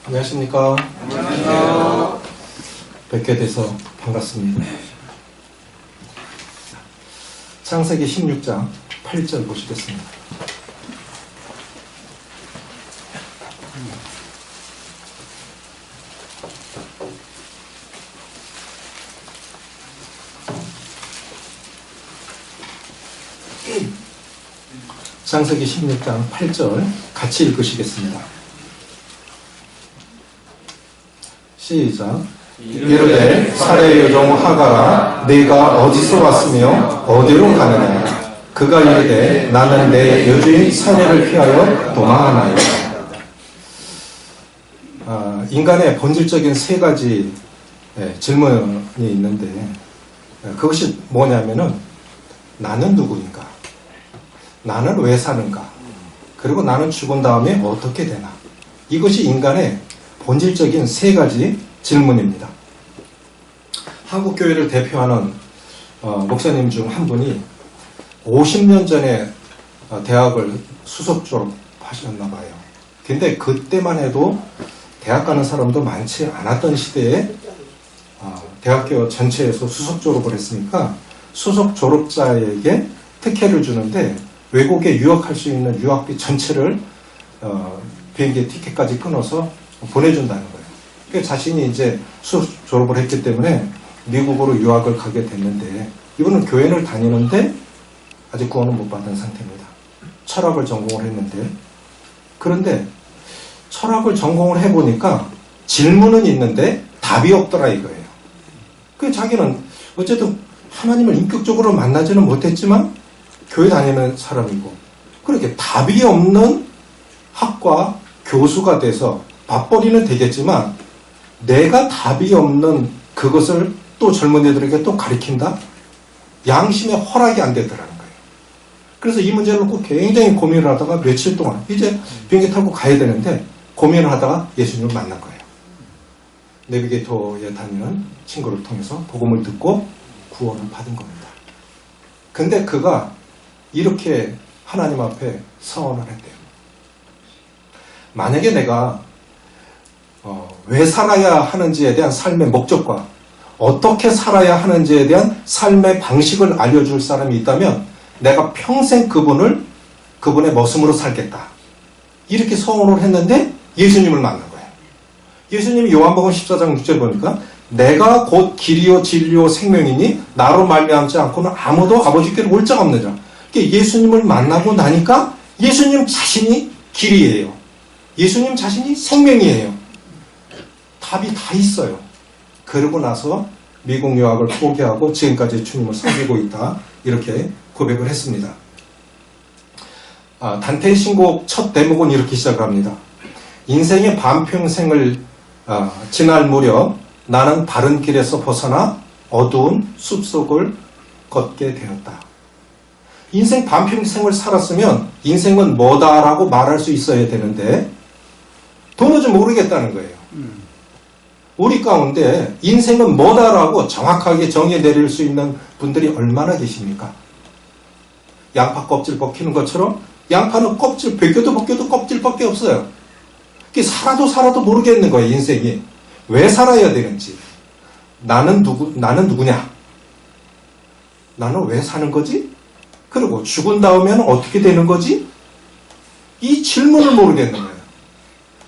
안녕하십니까. 안녕하세요. 뵙게 돼서 반갑습니다. 창세기 16장 8절 보시겠습니다. 창세기 16장 8절 같이 읽으시겠습니다. 시작. 이르되 사레의 여종 하가라 네가 어디서 왔으며 어디로 가느냐. 그가 이르되 나는 내 여주인 사레를 피하여 도망하나이다. 인간의 본질적인 세 가지 질문이 있는데 그것이 뭐냐면은 나는 누구인가? 나는 왜 사는가? 그리고 나는 죽은 다음에 어떻게 되나? 이것이 인간의 본질적인 세 가지 질문입니다. 한국 교회를 대표하는 목사님 중 한 분이 50년 전에 대학을 수석 졸업하셨나 봐요. 근데 그때만 해도 대학 가는 사람도 많지 않았던 시대에 대학교 전체에서 수석 졸업을 했으니까 수석 졸업자에게 특혜를 주는데 외국에 유학할 수 있는 유학비 전체를 비행기 티켓까지 끊어서 보내준다는 거예요. 그러니까 자신이 이제 수석 졸업을 했기 때문에 미국으로 유학을 가게 됐는데 이분은 교회를 다니는데 아직 구원을 못 받은 상태입니다. 철학을 전공을 했는데 그런데 철학을 전공을 해보니까 질문은 있는데 답이 없더라 이거예요. 그 자기는 어쨌든 하나님을 인격적으로 만나지는 못했지만 교회 다니는 사람이고 그렇게 답이 없는 학과 교수가 돼서 밥벌이는 되겠지만 내가 답이 없는 그것을 또 젊은이들에게 또 가르친다? 양심에 허락이 안 되더라는 거예요. 그래서 이 문제를 놓고 굉장히 고민을 하다가 며칠 동안 이제 비행기 타고 가야 되는데 고민을 하다가 예수님을 만난 거예요. 내비게이터에 다니는 친구를 통해서 복음을 듣고 구원을 받은 겁니다. 근데 그가 이렇게 하나님 앞에 서원을 했대요. 만약에 내가 왜 살아야 하는지에 대한 삶의 목적과 어떻게 살아야 하는지에 대한 삶의 방식을 알려줄 사람이 있다면 내가 평생 그분의 머슴으로 살겠다. 이렇게 서원을 했는데 예수님을 만난 거예요. 예수님이 요한복음 14장 6절 보니까 내가 곧 길이요 진리요 생명이니 나로 말미암지 않고는 아무도 아버지께로 올 자가 없느니라. 예수님을 만나고 나니까 예수님 자신이 길이에요. 예수님 자신이 생명이에요. 답이 다 있어요. 그러고 나서 미국 유학을 포기하고 지금까지 주님을 섬기고 있다. 이렇게 고백을 했습니다. 단테의 신곡 첫 대목은 이렇게 시작합니다. 인생의 반평생을 지날 무렵 나는 바른 길에서 벗어나 어두운 숲속을 걷게 되었다. 인생 반평생을 살았으면 인생은 뭐다라고 말할 수 있어야 되는데 도무지 모르겠다는 거예요. 우리 가운데 인생은 뭐다라고 정확하게 정의 내릴 수 있는 분들이 얼마나 계십니까? 양파 껍질 벗기는 것처럼 양파는 껍질 벗겨도 껍질밖에 없어요. 살아도 모르겠는 거예요. 인생이 왜 살아야 되는지. 나는 누구냐? 나는 왜 사는 거지? 그리고 죽은 다음에는 어떻게 되는 거지? 이 질문을 모르겠는 거예요.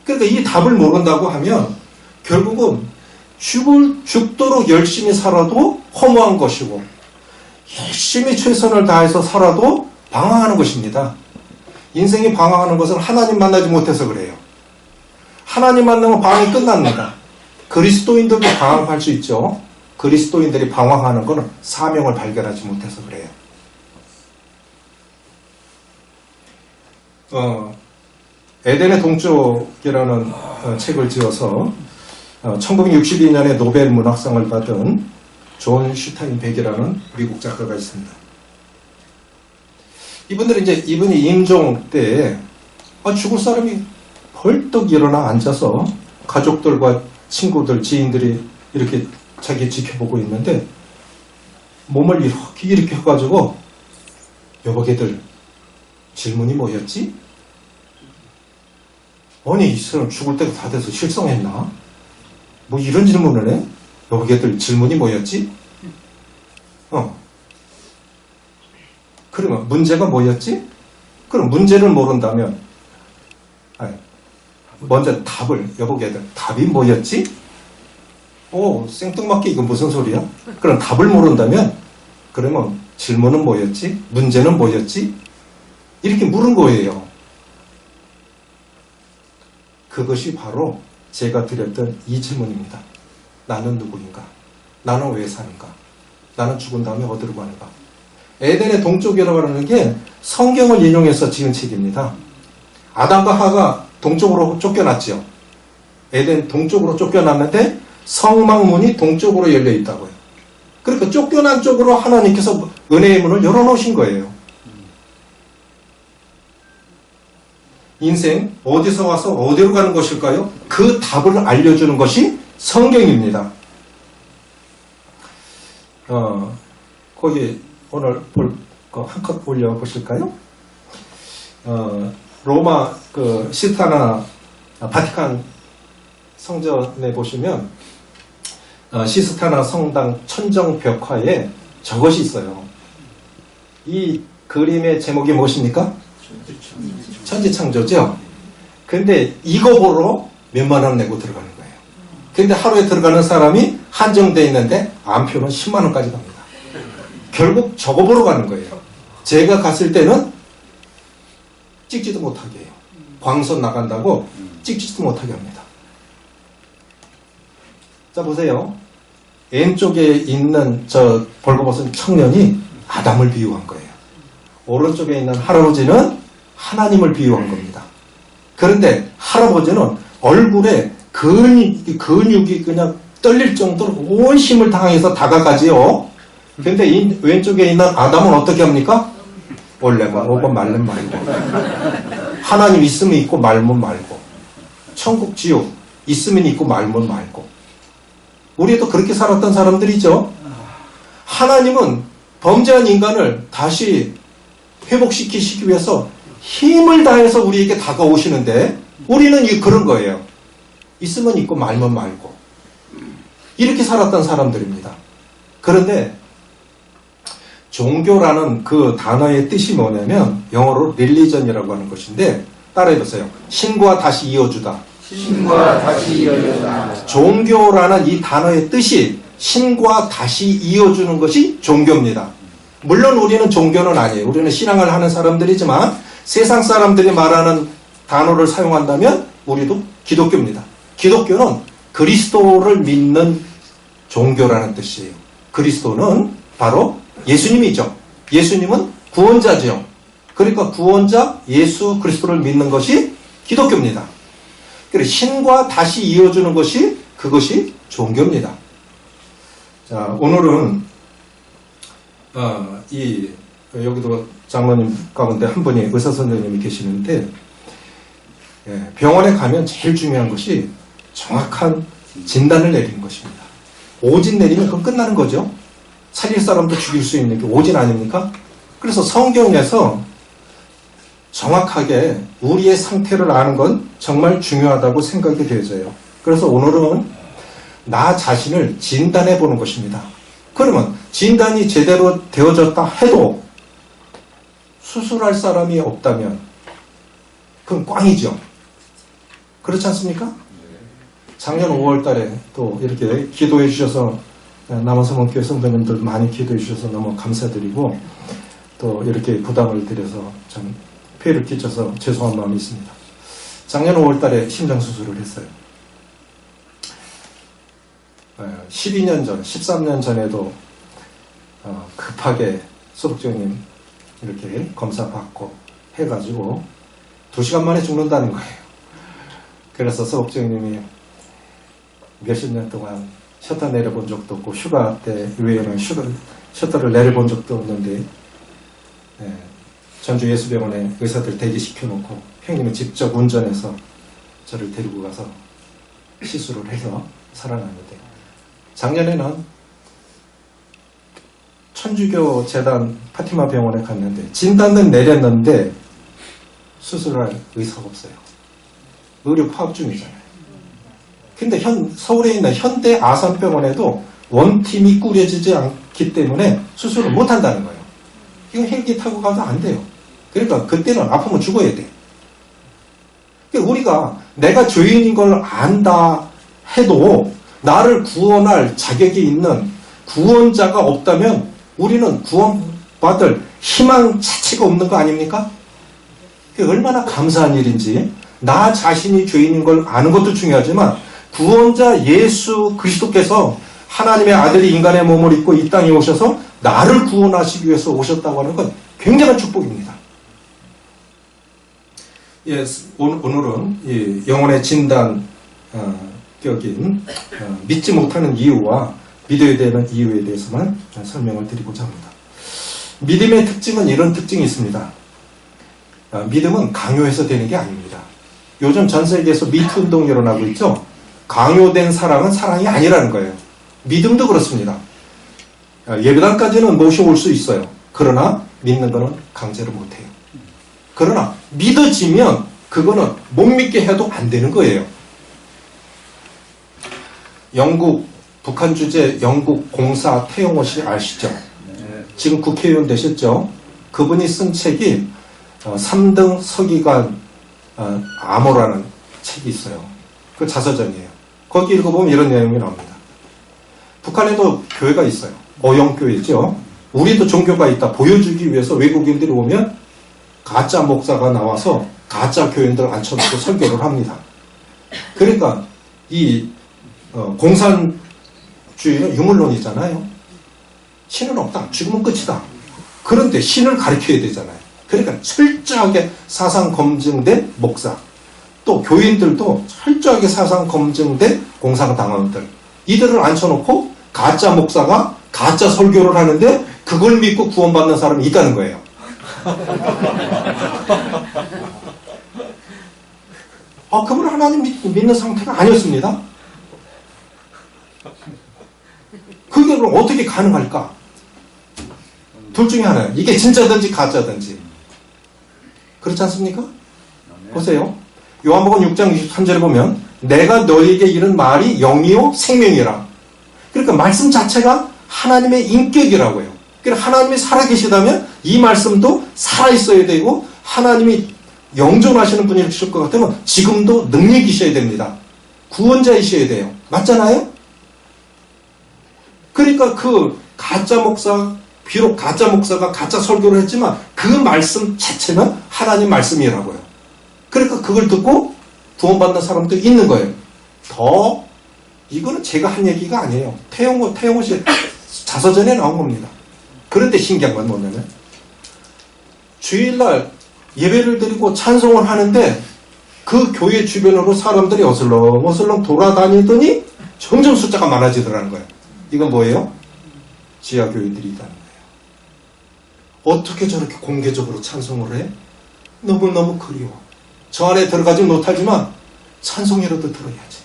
그러니까 이 답을 모른다고 하면 결국은 죽도록 열심히 살아도 허무한 것이고 열심히 최선을 다해서 살아도 방황하는 것입니다. 인생이 방황하는 것은 하나님 만나지 못해서 그래요. 하나님 만나면 방황이 끝납니다. 그리스도인들도 방황할 수 있죠. 그리스도인들이 방황하는 것은 사명을 발견하지 못해서 그래요. 에덴의 동쪽이라는 책을 지어서 1962년에 노벨 문학상을 받은 존 슈타인백이라는 미국 작가가 있습니다. 이분이 임종 때에 죽을 사람이 벌떡 일어나 앉아서 가족들과 친구들, 지인들이 이렇게 자기 지켜보고 있는데 몸을 이렇게 해가지고 여보게들 질문이 뭐였지? 아니 이 사람 죽을 때가 다 돼서 실성했나? 뭐 이런 질문을 해? 여기들 질문이 뭐였지? 그러면 문제가 뭐였지? 그럼 문제를 모른다면 먼저 답을 여보게들 답이 뭐였지? 생뚱맞게 이거 무슨 소리야? 그럼 답을 모른다면 그러면 질문은 뭐였지? 문제는 뭐였지? 이렇게 물은 거예요. 그것이 바로 제가 드렸던 이 질문입니다. 나는 누구인가? 나는 왜 사는가? 나는 죽은 다음에 어디로 가는가? 에덴의 동쪽이라고 하는 게 성경을 인용해서 지은 책입니다. 아담과 하가 동쪽으로 쫓겨났죠. 에덴 동쪽으로 쫓겨났는데 성막문이 동쪽으로 열려 있다고요. 그러니까 쫓겨난 쪽으로 하나님께서 은혜의 문을 열어놓으신 거예요. 인생 어디서 와서 어디로 가는 것일까요? 그 답을 알려주는 것이 성경입니다. 거기 오늘 볼 거 한 컷 올려보실까요? 로마 시스타나 바티칸 성전에 보시면 시스타나 성당 천정벽화에 저것이 있어요. 이 그림의 제목이 무엇입니까? 천지창조죠. 근데 이거 보러 몇만 원 내고 들어가는 거예요. 근데 하루에 들어가는 사람이 한정되어 있는데 암표는 10만 원까지 갑니다. 결국 저거 보러 가는 거예요. 제가 갔을 때는 찍지도 못하게 해요. 광선 나간다고 찍지도 못하게 합니다. 자 보세요. 왼쪽에 있는 저 벌거벗은 청년이 아담을 비유한 거예요. 오른쪽에 있는 할아버지는 하나님을 비유한 겁니다. 그런데 할아버지는 얼굴에 근육이 그냥 떨릴 정도로 온 힘을 다해서 다가가지요. 근데 이 왼쪽에 있는 아담은 어떻게 합니까? 원래만 오고 말면 말고. 하나님 있으면 있고 말면 말고. 천국 지옥 있으면 있고 말면 말고. 우리도 그렇게 살았던 사람들이죠. 하나님은 범죄한 인간을 다시 회복시키기 위해서 힘을 다해서 우리에게 다가오시는데 우리는 그런 거예요. 있으면 있고 말면 말고. 이렇게 살았던 사람들입니다. 그런데 종교라는 그 단어의 뜻이 뭐냐면 영어로 religion이라고 하는 것인데 따라해보세요. 신과 다시 이어주다. 신과 다시 이어주다. 종교라는 이 단어의 뜻이 신과 다시 이어주는 것이 종교입니다. 물론 우리는 종교는 아니에요. 우리는 신앙을 하는 사람들이지만 세상 사람들이 말하는 단어를 사용한다면 우리도 기독교입니다. 기독교는 그리스도를 믿는 종교라는 뜻이에요. 그리스도는 바로 예수님이죠. 예수님은 구원자죠. 그러니까 구원자 예수 그리스도를 믿는 것이 기독교입니다. 그래서 신과 다시 이어주는 것이 그것이 종교입니다. 자, 오늘은 여기도 장로님 가운데 한 분이 의사 선생님이 계시는데 병원에 가면 제일 중요한 것이 정확한 진단을 내리는 것입니다. 오진 내리면 그건 끝나는 거죠. 살릴 사람도 죽일 수 있는 게 오진 아닙니까? 그래서 성경에서 정확하게 우리의 상태를 아는 건 정말 중요하다고 생각이 되어져요. 그래서 오늘은 나 자신을 진단해 보는 것입니다. 그러면 진단이 제대로 되어졌다 해도 수술할 사람이 없다면 그건 꽝이죠. 그렇지 않습니까? 작년 5월 달에 또 이렇게 기도해 주셔서 남원성원교회 성도님들 많이 기도해 주셔서 너무 감사드리고 또 이렇게 부담을 드려서 참 폐를 끼쳐서 죄송한 마음이 있습니다. 작년 5월 달에 심장수술을 했어요. 12년 전, 13년 전에도 급하게 소독장님 이렇게 검사 받고 해가지고 2시간 만에 죽는다는 거예요. 그래서 소독장님이 몇십 년 동안 셔터 내려본 적도 없고 휴가 때 외에는 셔터를 내려본 적도 없는데 전주 예수병원에 의사들 대기시켜놓고 형님이 직접 운전해서 저를 데리고 가서 시술을 해서 살아났는데 작년에는 천주교 재단 파티마 병원에 갔는데 진단은 내렸는데 수술할 의사가 없어요. 의료 파업 중이잖아요. 근데 서울에 있는 현대 아산병원에도 원팀이 꾸려지지 않기 때문에 수술을 못 한다는 거예요. 이거 헬기 타고 가도 안 돼요. 그러니까 그때는 아프면 죽어야 돼. 그러니까 우리가 내가 죄인인 걸 안다 해도 나를 구원할 자격이 있는 구원자가 없다면 우리는 구원받을 희망 자체가 없는 거 아닙니까? 그게 얼마나 감사한 일인지 나 자신이 죄인인 걸 아는 것도 중요하지만 구원자 예수 그리스도께서 하나님의 아들이 인간의 몸을 입고 이 땅에 오셔서 나를 구원하시기 위해서 오셨다고 하는 건 굉장한 축복입니다. 예, 오늘은 이 영혼의 진단 격인 믿지 못하는 이유와 믿어야 되는 이유에 대해서만 설명을 드리고자 합니다. 믿음의 특징은 이런 특징이 있습니다. 믿음은 강요해서 되는 게 아닙니다. 요즘 전 세계에서 미투 운동이 일어나고 있죠. 강요된 사랑은 사랑이 아니라는 거예요. 믿음도 그렇습니다. 예배당까지는 모셔올 수 있어요. 그러나 믿는 거는 강제로 못해요. 그러나 믿어지면 그거는 못 믿게 해도 안 되는 거예요. 영국 북한 주재 영국 공사 태용호 씨 아시죠? 지금 국회의원 되셨죠? 그분이 쓴 책이 3등 서기관 암호라는 책이 있어요. 그 자서전이에요. 거기 읽어보면 이런 내용이 나옵니다. 북한에도 교회가 있어요. 어영교회죠. 우리도 종교가 있다 보여주기 위해서 외국인들이 오면 가짜 목사가 나와서 가짜 교인들 앉혀놓고 설교를 합니다. 그러니까 이 공산주의는 유물론이잖아요. 신은 없다. 죽으면 끝이다. 그런데 신을 가르쳐야 되잖아요. 그러니까 철저하게 사상 검증된 목사, 또 교인들도 철저하게 사상 검증된 공산당원들, 이들을 앉혀놓고 가짜 목사가 가짜 설교를 하는데 그걸 믿고 구원받는 사람이 있다는 거예요. 그분은 하나님 믿는 상태가 아니었습니다. 그게 그럼 어떻게 가능할까? 둘 중에 하나예요. 이게 진짜든지 가짜든지. 그렇지 않습니까? 보세요. 요한복음 6장 23절에 보면 내가 너에게 이른 말이 영이요 생명이라. 그러니까 말씀 자체가 하나님의 인격이라고요. 그러니까 하나님이 살아계시다면 이 말씀도 살아있어야 되고 하나님이 영존하시는 분이실 것 같으면 지금도 능력이셔야 됩니다. 구원자이셔야 돼요. 맞잖아요? 그러니까 그 가짜 목사, 비록 가짜 목사가 가짜 설교를 했지만 그 말씀 자체는 하나님 말씀이라고요. 그러니까 그걸 듣고 구원받는 사람도 있는 거예요. 이거는 제가 한 얘기가 아니에요. 태용호 씨 자서전에 나온 겁니다. 그런데 신기한 건 뭐냐면 주일날 예배를 드리고 찬송을 하는데 그 교회 주변으로 사람들이 어슬렁어슬렁 돌아다니더니 점점 숫자가 많아지더라는 거예요. 이건 뭐예요? 지하교회들이 있다는 거예요. 어떻게 저렇게 공개적으로 찬송을 해? 너무너무 그리워. 저 안에 들어가지 못하지만 찬송이라도 들어야지.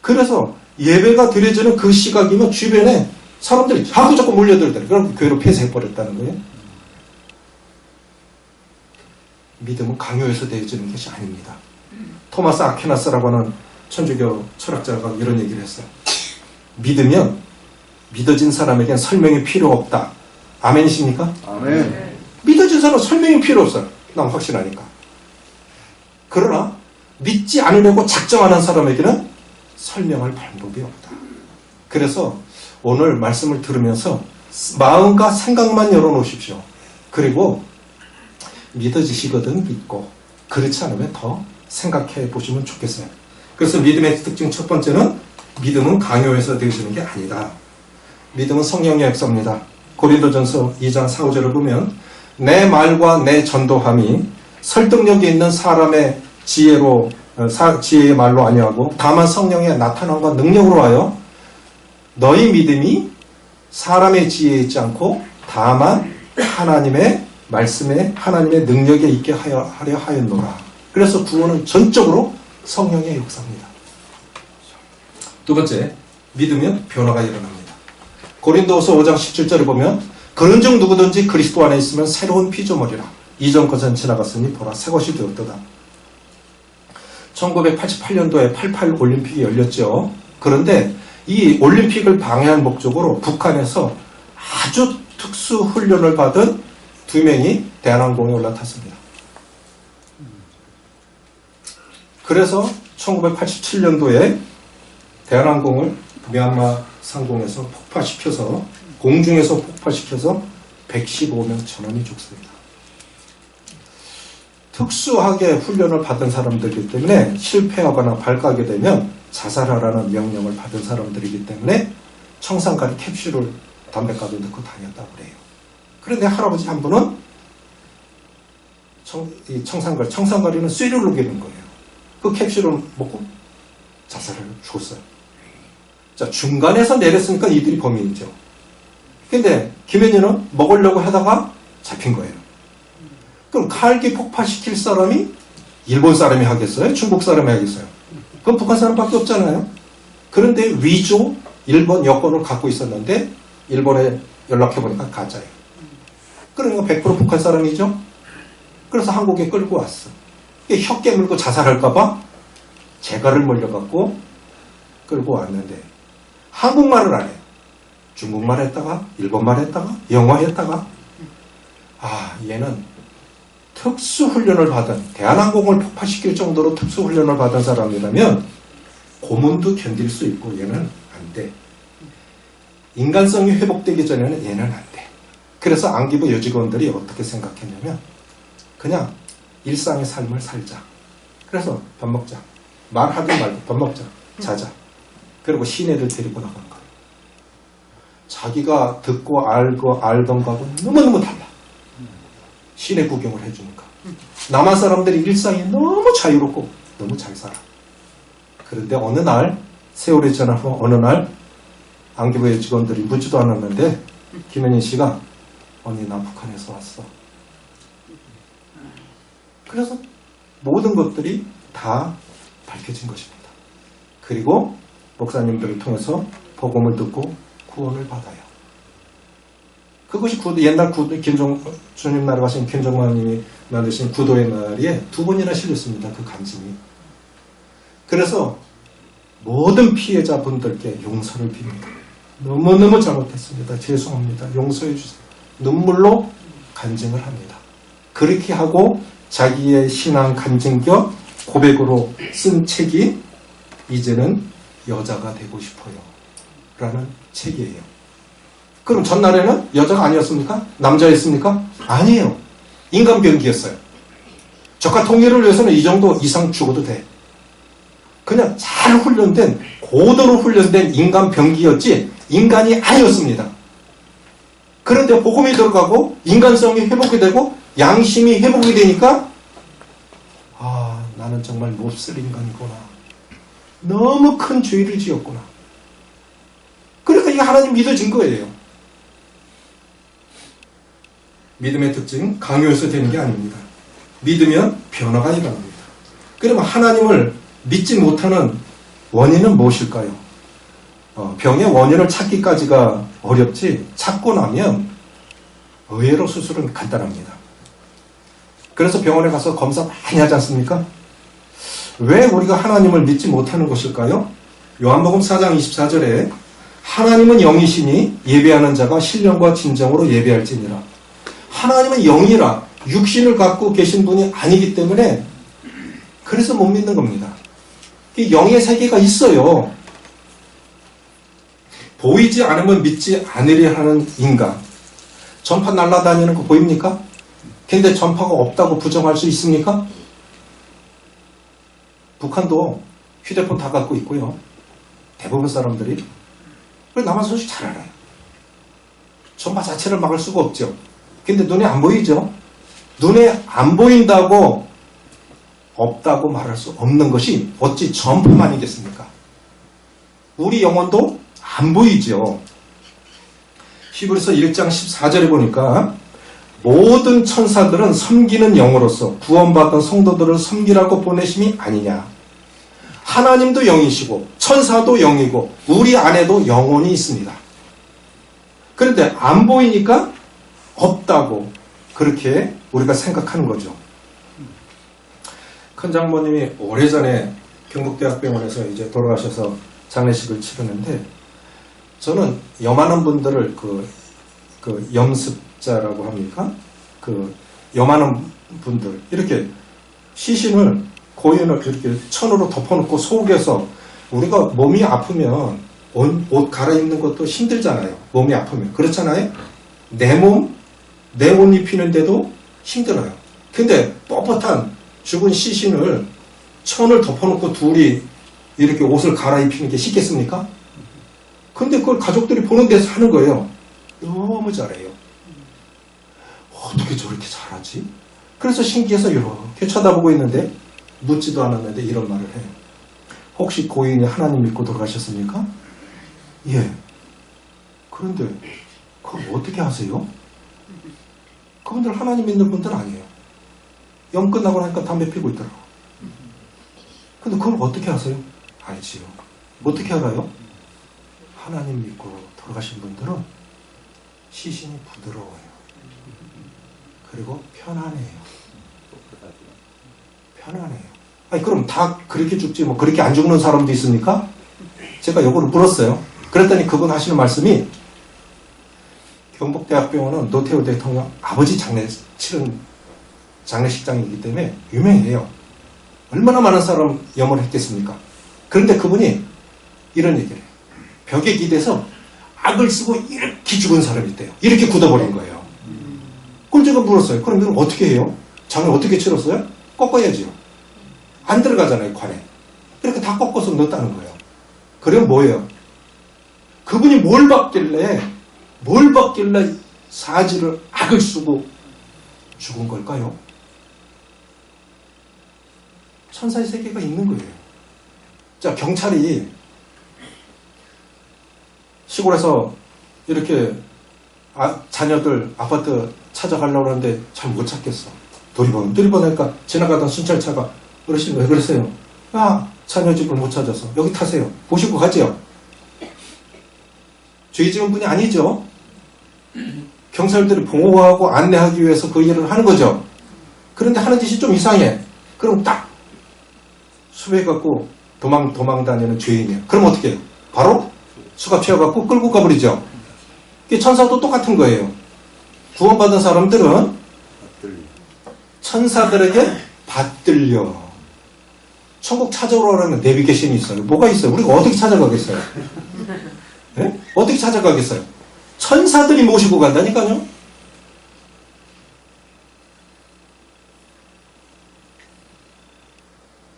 그래서 예배가 드려지는 그 시각이면 주변에 사람들이 자꾸 몰려들더래요. 그럼 교회로 폐쇄해버렸다는 거예요. 믿음은 강요해서 되어지는 것이 아닙니다. 토마스 아퀴나스라고 하는 천주교 철학자가 이런 얘기를 했어요. 믿으면 믿어진 사람에겐 설명이 필요 없다. 아멘이십니까? 아멘. 믿어진 사람은 설명이 필요 없어요. 난 확신하니까. 그러나 믿지 않으려고 작정하는 사람에게는 설명할 방법이 없다. 그래서 오늘 말씀을 들으면서 마음과 생각만 열어놓으십시오. 그리고 믿어지시거든 믿고, 그렇지 않으면 더 생각해 보시면 좋겠어요. 그래서 믿음의 특징 첫 번째는 믿음은 강요해서 되어지는 게 아니다. 믿음은 성령의 역사입니다. 고린도전서 2장 4, 5절을 보면 내 말과 내 전도함이 설득력이 있는 사람의 지혜의 말로 아니하고 다만 성령의 나타남과 능력으로 하여 너희 믿음이 사람의 지혜에 있지 않고 다만 하나님의 말씀에 하나님의 능력에 있게 하려 하였노라. 그래서 구원은 전적으로 성령의 역사입니다. 두 번째, 믿으면 변화가 일어납니다. 고린도후서 5장 17절을 보면 그런즉 누구든지 그리스도 안에 있으면 새로운 피조물이라. 이전 것은 지나갔으니 보라 새 것이 되었도다. 1988년도에 88 올림픽이 열렸죠. 그런데 이 올림픽을 방해할 목적으로 북한에서 아주 특수 훈련을 받은 2명이 대한항공에 올라탔습니다. 그래서 1987년도에 대한항공을 미얀마 상공에서 폭파시켜서 공중에서 폭파시켜서 115명 전원이 죽습니다. 특수하게 훈련을 받은 사람들이기 때문에 실패하거나 발각이 되면 자살하라는 명령을 받은 사람들이기 때문에 청산가리 캡슐을 담배가루 넣고 다녔다고 그래요. 그런데 할아버지 한 분은 이 청산가리는 쇠를 녹이는 거예요. 그 캡슐을 먹고 자살을 죽었어요. 자, 중간에서 내렸으니까 이들이 범인이죠. 근데 김현희는 먹으려고 하다가 잡힌 거예요. 그럼 칼기 폭파시킬 사람이 일본 사람이 하겠어요? 중국 사람이 하겠어요? 그럼 북한 사람밖에 없잖아요. 그런데 위조 일본 여권을 갖고 있었는데 일본에 연락해보니까 가짜예요. 그러니까 100% 북한 사람이죠. 그래서 한국에 끌고 왔어. 혀 깨물고 자살할까봐 재갈을 몰려갖고 끌고 왔는데 한국말을 안 해요. 중국말 했다가 일본말 했다가 영어 했다가 얘는 특수훈련을 받은 대한항공을 폭파시킬 정도로 특수훈련을 받은 사람이라면 고문도 견딜 수 있고 얘는 안 돼. 인간성이 회복되기 전에는 얘는 안 돼. 그래서 안기부 여직원들이 어떻게 생각했냐면 그냥 일상의 삶을 살자. 그래서 밥 먹자. 말하든 말든 밥 먹자. 자자. 그리고 시내를 데리고 나간 거예요. 자기가 듣고 알던 거하고 너무너무 달라. 시내 구경을 해주니까. 남한 사람들이 일상이 너무 자유롭고 너무 잘 살아. 그런데 어느 날 세월이 지나서 어느 날 안기부의 직원들이 묻지도 않았는데 김현희 씨가 언니 나 북한에서 왔어. 그래서 모든 것들이 다 밝혀진 것입니다. 그리고 목사님들을 통해서 복음을 듣고 구원을 받아요. 그것이 옛날 주님 나라 가신 김정만님이 만드신 구도의 날에 2번이나 실렸습니다. 그 간증이. 그래서 모든 피해자분들께 용서를 빕니다. 너무너무 잘못했습니다. 죄송합니다. 용서해 주세요. 눈물로 간증을 합니다. 그렇게 하고 자기의 신앙 간증 겸 고백으로 쓴 책이 이제는 여자가 되고 싶어요. 라는 책이에요. 그럼 전날에는 여자가 아니었습니까? 남자였습니까? 아니에요. 인간병기였어요. 적화 통일을 위해서는 이 정도 이상 죽어도 돼. 그냥 잘 훈련된, 고도로 훈련된 인간병기였지 인간이 아니었습니다. 그런데 복음이 들어가고 인간성이 회복이 되고 양심이 회복이 되니까 나는 정말 몹쓸 인간이구나. 너무 큰 죄를 지었구나. 그러니까 이게 하나님 믿어진 거예요. 믿음의 특징 강요해서 되는 게 아닙니다. 믿으면 변화가 일어납니다. 그러면 하나님을 믿지 못하는 원인은 무엇일까요? 병의 원인을 찾기까지가 어렵지 찾고 나면 의외로 수술은 간단합니다. 그래서 병원에 가서 검사 많이 하지 않습니까? 왜 우리가 하나님을 믿지 못하는 것일까요? 요한복음 4장 24절에 하나님은 영이시니 예배하는 자가 신령과 진정으로 예배할지니라. 하나님은 영이라 육신을 갖고 계신 분이 아니기 때문에 그래서 못 믿는 겁니다. 영의 세계가 있어요. 보이지 않으면 믿지 않으려 하는 인간. 전파 날아다니는 거 보입니까? 근데 전파가 없다고 부정할 수 있습니까? 북한도 휴대폰 다 갖고 있고요. 대부분 사람들이. 남한 소식 잘 알아요. 전파 자체를 막을 수가 없죠. 근데 눈에 안 보이죠? 눈에 안 보인다고 없다고 말할 수 없는 것이 어찌 전파만이겠습니까? 우리 영혼도 안 보이죠. 히브리서 1장 14절에 보니까 모든 천사들은 섬기는 영으로서 구원받은 성도들을 섬기라고 보내심이 아니냐. 하나님도 영이시고 천사도 영이고 우리 안에도 영혼이 있습니다. 그런데 안 보이니까 없다고 그렇게 우리가 생각하는 거죠. 큰 장모님이 오래전에 경북대학병원에서 이제 돌아가셔서 장례식을 치르는데 저는 염하는 분들을 그 염습자라고 합니까? 그 염하는 분들 이렇게 시신을 고인을 이렇게 천으로 덮어놓고 속에서 우리가 몸이 아프면 옷 갈아입는 것도 힘들잖아요. 몸이 아프면 그렇잖아요. 내 몸, 내 옷 입히는데도 힘들어요. 근데 뻣뻣한 죽은 시신을 천을 덮어놓고 둘이 이렇게 옷을 갈아입히는 게 쉽겠습니까? 근데 그걸 가족들이 보는 데서 하는 거예요. 너무 잘해요. 어떻게 저렇게 잘하지? 그래서 신기해서 이렇게 쳐다보고 있는데 묻지도 않았는데 이런 말을 해요. 혹시 고인이 하나님 믿고 돌아가셨습니까? 예. 그런데 그걸 어떻게 하세요? 그분들 하나님 믿는 분들 아니에요. 영 끝나고 나니까 담배 피우고 있더라고. 근데 그걸 어떻게 하세요? 알지요. 어떻게 알아요? 하나님 믿고 돌아가신 분들은 시신이 부드러워요. 그리고 편안해요. 편안해요. 아니 그럼 다 그렇게 죽지 뭐 그렇게 안 죽는 사람도 있습니까? 제가 요거를 물었어요. 그랬더니 그분 하시는 말씀이 경북대학병원은 노태우 대통령 아버지 장례 치른 장례식장이기 때문에 유명해요. 얼마나 많은 사람 염을 했겠습니까? 그런데 그분이 이런 얘기를 해요. 벽에 기대서 악을 쓰고 이렇게 죽은 사람이 있대요. 이렇게 굳어버린 거예요. 그럼 제가 물었어요. 그럼 이걸 어떻게 해요? 장례 어떻게 치렀어요? 꺾어야지요. 안 들어가잖아요, 관에. 이렇게 다 꺾어서 넣었다는 거예요. 그럼 뭐예요? 그분이 뭘 받길래 사지를 악을 쓰고 죽은 걸까요? 천사의 세계가 있는 거예요. 자, 경찰이 시골에서 이렇게 자녀들 아파트 찾아가려고 하는데 잘 못 찾겠어. 두리번하니까 지나가던 순찰차가 어르신 왜 그러세요? 자녀 집을 못 찾아서 여기 타세요. 보시고 가죠. 죄 지은 분이 아니죠. 경찰들이 보호하고 안내하기 위해서 그 일을 하는 거죠. 그런데 하는 짓이 좀 이상해. 그럼 딱 수배해갖고 도망 다니는 죄인이에요. 그럼 어떻게 해요? 바로 수갑 채워갖고 끌고 가버리죠. 이게 천사도 똑같은 거예요. 구원받은 사람들은 천사들에게 받들려. 천국 찾아오라는 내비게이션이 있어요. 뭐가 있어요? 우리가 어떻게 찾아가겠어요? 네? 어떻게 찾아가겠어요? 천사들이 모시고 간다니까요.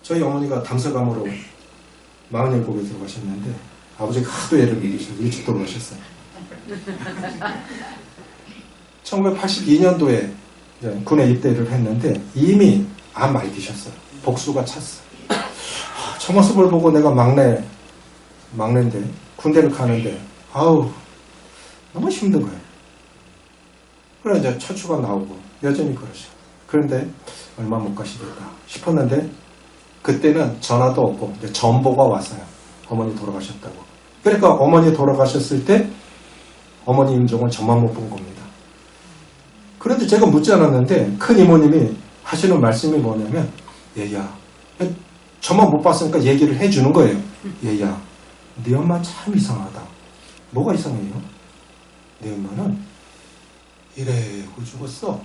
저희 어머니가 담서감으로 47에 들어가셨는데 아버지가 하도 애를 먹이셔서 일찍 돌아가셨어요. 1982년도에 군에 입대를 했는데 이미 암 앓기셨어요. 복수가 찼어요. 저 모습을 보고 내가 막내인데 군대를 가는데 너무 힘든 거예요. 그래 이제 처추가 나오고 여전히 그러셔. 그런데 얼마 못 가시겠다 싶었는데 그때는 전화도 없고 이제 전보가 왔어요. 어머니 돌아가셨다고. 그러니까 어머니 돌아가셨을 때 어머니 임종은 저만 못 본 겁니다. 그런데 제가 묻지 않았는데 큰 이모님이 하시는 말씀이 뭐냐면 얘야 저만 못 봤으니까 얘기를 해주는 거예요. 얘야 네 엄마 참 이상하다. 뭐가 이상해요? 네 엄마는 이래고 죽었어.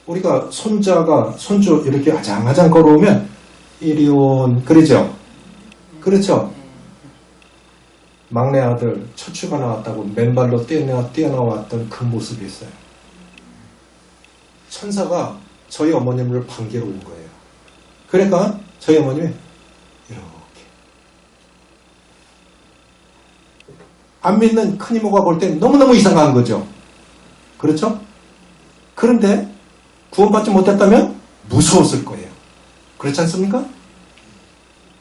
우리가 손주 이렇게 아장아장 걸어오면 이리 온 그러죠? 그렇죠? 막내 아들 처추가 나왔다고 맨발로 뛰어나왔던 그 모습이 있어요. 천사가 저희 어머님을 반기러 온 거예요. 그러니까 저희 어머님이 이렇게 안 믿는 큰 이모가 볼 때 너무너무 이상한 거죠. 그렇죠? 그런데 구원받지 못했다면 무서웠을 거예요. 그렇지 않습니까?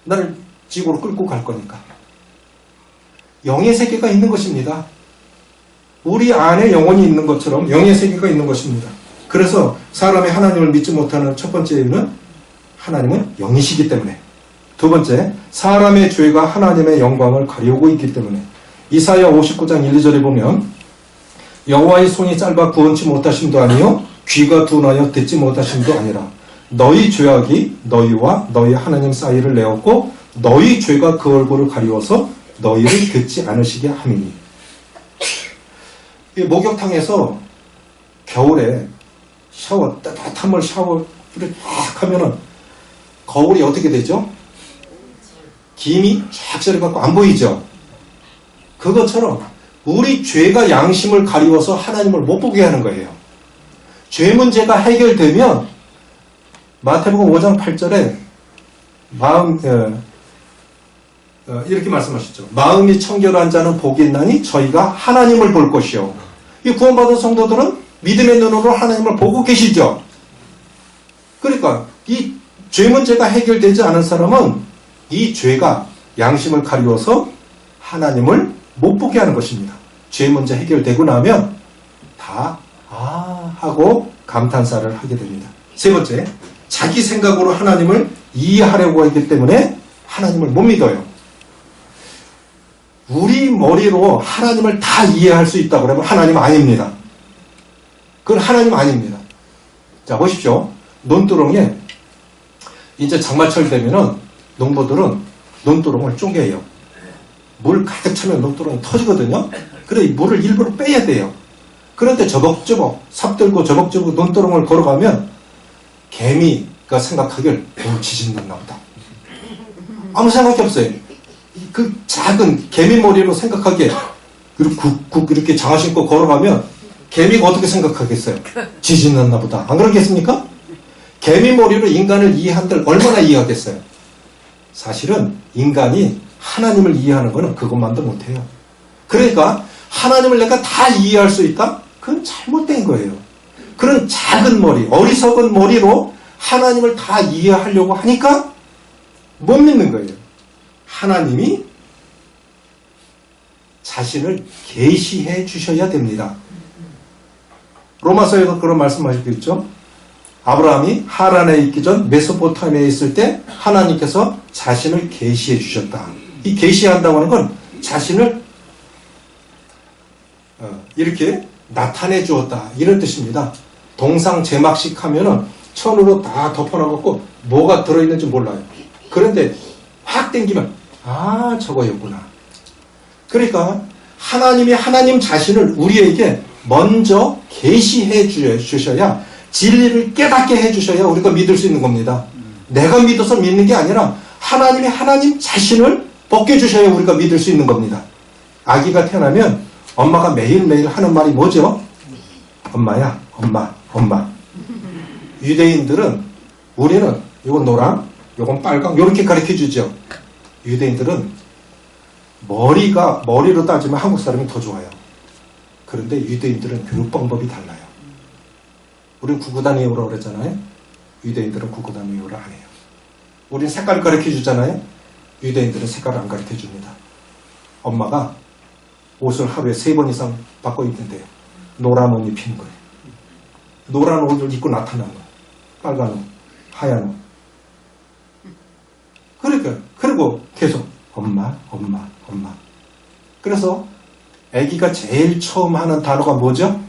나를 지구로 끌고 갈 거니까. 영의 세계가 있는 것입니다. 우리 안에 영혼이 있는 것처럼 영의 세계가 있는 것입니다. 그래서 사람이 하나님을 믿지 못하는 첫 번째 이유는 하나님은 영이시기 때문에. 두 번째, 사람의 죄가 하나님의 영광을 가리우고 있기 때문에. 이사야 59장 1, 2절에 보면 여호와의 손이 짧아 구원치 못하심도 아니요 귀가 둔하여 듣지 못하심도 아니라 너희 죄악이 너희와 너희 하나님 사이를 내었고 너희 죄가 그 얼굴을 가리워서 너희를 듣지 않으시게 함이니. 이 목욕탕에서 겨울에 샤워, 따뜻한 물 샤워를 쫙 하면은 거울이 어떻게 되죠? 김이 쫙 저려갖고 안 보이죠? 그것처럼 우리 죄가 양심을 가리워서 하나님을 못 보게 하는 거예요. 죄 문제가 해결되면 마태복음 5장 8절에 이렇게 말씀하셨죠. 마음이 청결한 자는 복이 있나니 저희가 하나님을 볼 것이요. 이 구원받은 성도들은 믿음의 눈으로 하나님을 보고 계시죠. 그러니까 이 죄 문제가 해결되지 않은 사람은 이 죄가 양심을 가리워서 하나님을 못 보게 하는 것입니다. 죄 문제 해결되고 나면 다 하고 감탄사를 하게 됩니다. 세 번째, 자기 생각으로 하나님을 이해하려고 하기 때문에 하나님을 못 믿어요. 우리 머리로 하나님을 다 이해할 수 있다고 그러면 하나님 아닙니다. 그건 하나님 아닙니다. 자, 보십시오. 논두렁에 이제 장마철 되면은 농부들은 논두렁을 쪼개요. 물 가득 차면 논두렁이 터지거든요. 그래 물을 일부러 빼야 돼요. 그런데 저벅저벅 삽들고 저벅저벅 논두렁을 걸어가면 개미가 생각하길 지진 났나 보다. 아무 생각이 없어요. 그 작은 개미 머리로 생각하기에 이렇게 장화 신고 걸어가면 개미가 어떻게 생각하겠어요? 지진 났나 보다. 안 그러겠습니까? 개미 머리로 인간을 이해한들 얼마나 이해하겠어요? 사실은 인간이 하나님을 이해하는 것은 그것만도 못해요. 그러니까 하나님을 내가 다 이해할 수 있다? 그건 잘못된 거예요. 그런 작은 머리, 어리석은 머리로 하나님을 다 이해하려고 하니까 못 믿는 거예요. 하나님이 자신을 계시해 주셔야 됩니다. 로마서에도 그런 말씀하셨겠죠? 아브라함이 하란에 있기 전 메소포타미아에 있을 때 하나님께서 자신을 계시해 주셨다. 이 계시한다고 하는 건 자신을 이렇게 나타내 주었다. 이런 뜻입니다. 동상 제막식 하면은 천으로 다 덮어놔갖고 뭐가 들어있는지 몰라요. 그런데 확 땡기면 저거였구나. 그러니까 하나님이 하나님 자신을 우리에게 먼저 계시해 주셔야 진리를 깨닫게 해주셔야 우리가 믿을 수 있는 겁니다. 내가 믿어서 믿는 게 아니라 하나님이 하나님 자신을 벗겨주셔야 우리가 믿을 수 있는 겁니다. 아기가 태어나면 엄마가 매일매일 하는 말이 뭐죠? 엄마야, 엄마, 엄마. 유대인들은 우리는 이건 노랑, 이건 빨강 이렇게 가르쳐주죠. 유대인들은 머리로 따지면 한국 사람이 더 좋아요. 그런데 유대인들은 교육 방법이 달라요. 우리는 구구단 외우라고 그랬잖아요. 유대인들은 구구단 외우라 안 해요. 우리는 색깔을 가르쳐주잖아요. 유대인들은 색깔을 안 가르쳐줍니다. 엄마가 옷을 하루에 3번 이상 바꿔 입는데요. 노란 옷 입히는 거예요. 노란 옷을 입고 나타나는 거예요. 빨간 옷, 하얀 옷. 그러니까 그리고 계속 엄마, 엄마, 엄마. 그래서 아기가 제일 처음 하는 단어가 뭐죠?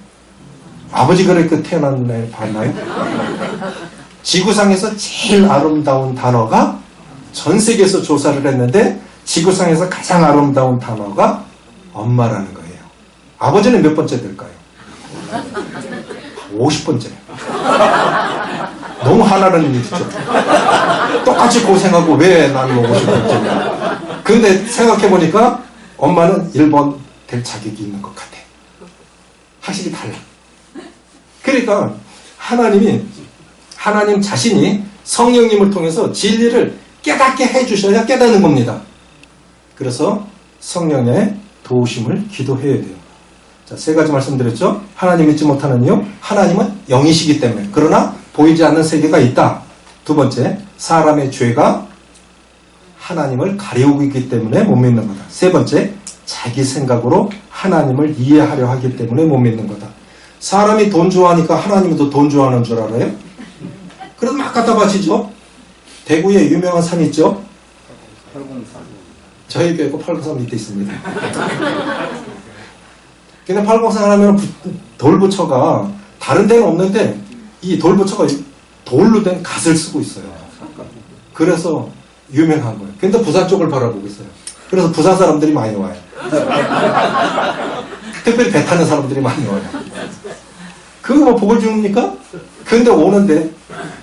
아버지가 이렇게 태어난 날 봤나요? 지구상에서 제일 아름다운 단어가 전 세계에서 조사를 했는데 지구상에서 가장 아름다운 단어가 엄마라는 거예요. 아버지는 몇 번째 될까요? 50번째. 너무 화나는 일이죠. 똑같이 고생하고 왜 나는 50번째냐. 근데 생각해보니까 엄마는 1번 될 자격이 있는 것 같아. 확실히 달라. 그러니까 하나님 자신이 성령님을 통해서 진리를 깨닫게 해주셔야 깨닫는 겁니다. 그래서 성령의 도우심을 기도해야 돼요. 자, 3가지 말씀드렸죠? 하나님 믿지 못하는 이유, 하나님은 영이시기 때문에. 그러나 보이지 않는 세계가 있다. 2번째, 사람의 죄가 하나님을 가리우고 있기 때문에 못 믿는 거다. 3번째, 자기 생각으로 하나님을 이해하려 하기 때문에 못 믿는 거다. 사람이 돈 좋아하니까 하나님도 돈 좋아하는 줄 알아요? 그래서 막 갖다 바치죠? 대구에 유명한 산 있죠? 803. 저희 교회가 803 밑에 있습니다. 근데 803 하면 돌부처가 다른 데는 없는데 이 돌부처가 돌로 된 갓을 쓰고 있어요. 그래서 유명한 거예요. 근데 부산 쪽을 바라보고 있어요. 그래서 부산 사람들이 많이 와요. 특별히 배 타는 사람들이 많이 와요. 그거 뭐 복을 줍니까? 근데 오는데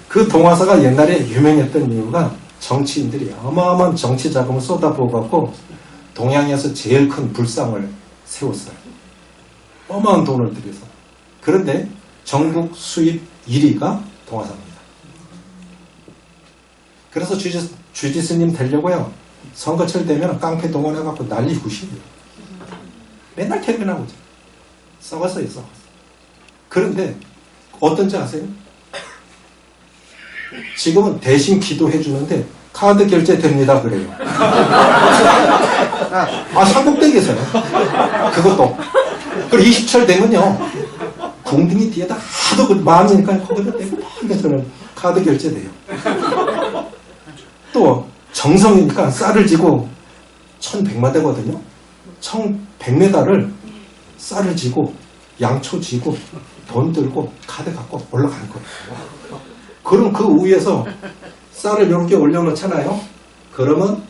그 동화사가 옛날에 유명했던 이유가 정치인들이 어마어마한 정치 자금을 쏟아부어갖고 동양에서 제일 큰 불상을 세웠어요. 어마어마한 돈을 들여서. 그런데 전국 수입 1위가 동화사입니다. 그래서 주지스님 되려고요. 선거철 되면 깡패 동원해갖고 난리 구십이에요. 맨날 텔레비 나오죠. 썩었어요, 썩었어. 그런데 어떤지 아세요? 지금은 대신 기도해 주는데 카드 결제 됩니다 그래요. 삼국대기에서요. 그것도. 그리고 20철 되면요. 궁둥이 뒤에다 하도 마음이니까 거기다 대고 저는 카드 결제돼요. 또 정성이니까 쌀을 지고 1100마 되거든요. 1100m를 쌀을 지고 양초 지고 돈 들고 카드 갖고 올라가는 거예요. 그럼 그 위에서 쌀을 이렇게 올려놓잖아요. 그러면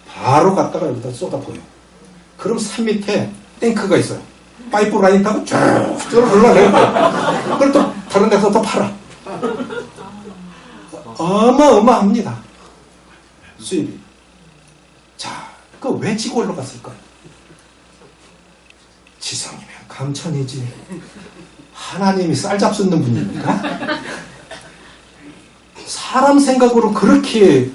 바로 갔다가 여기다 쏟아부어요. 그럼 산 밑에 탱크가 있어요. 파이프 라인 타고 쭉 올라가요. 그걸 또 다른 데서 또 팔아. 어마어마합니다. 수입이. 자, 그 왜 지고 올라갔을까요? 지성이면 감천이지. 하나님이 쌀 잡수는 분입니까? 사람 생각으로 그렇게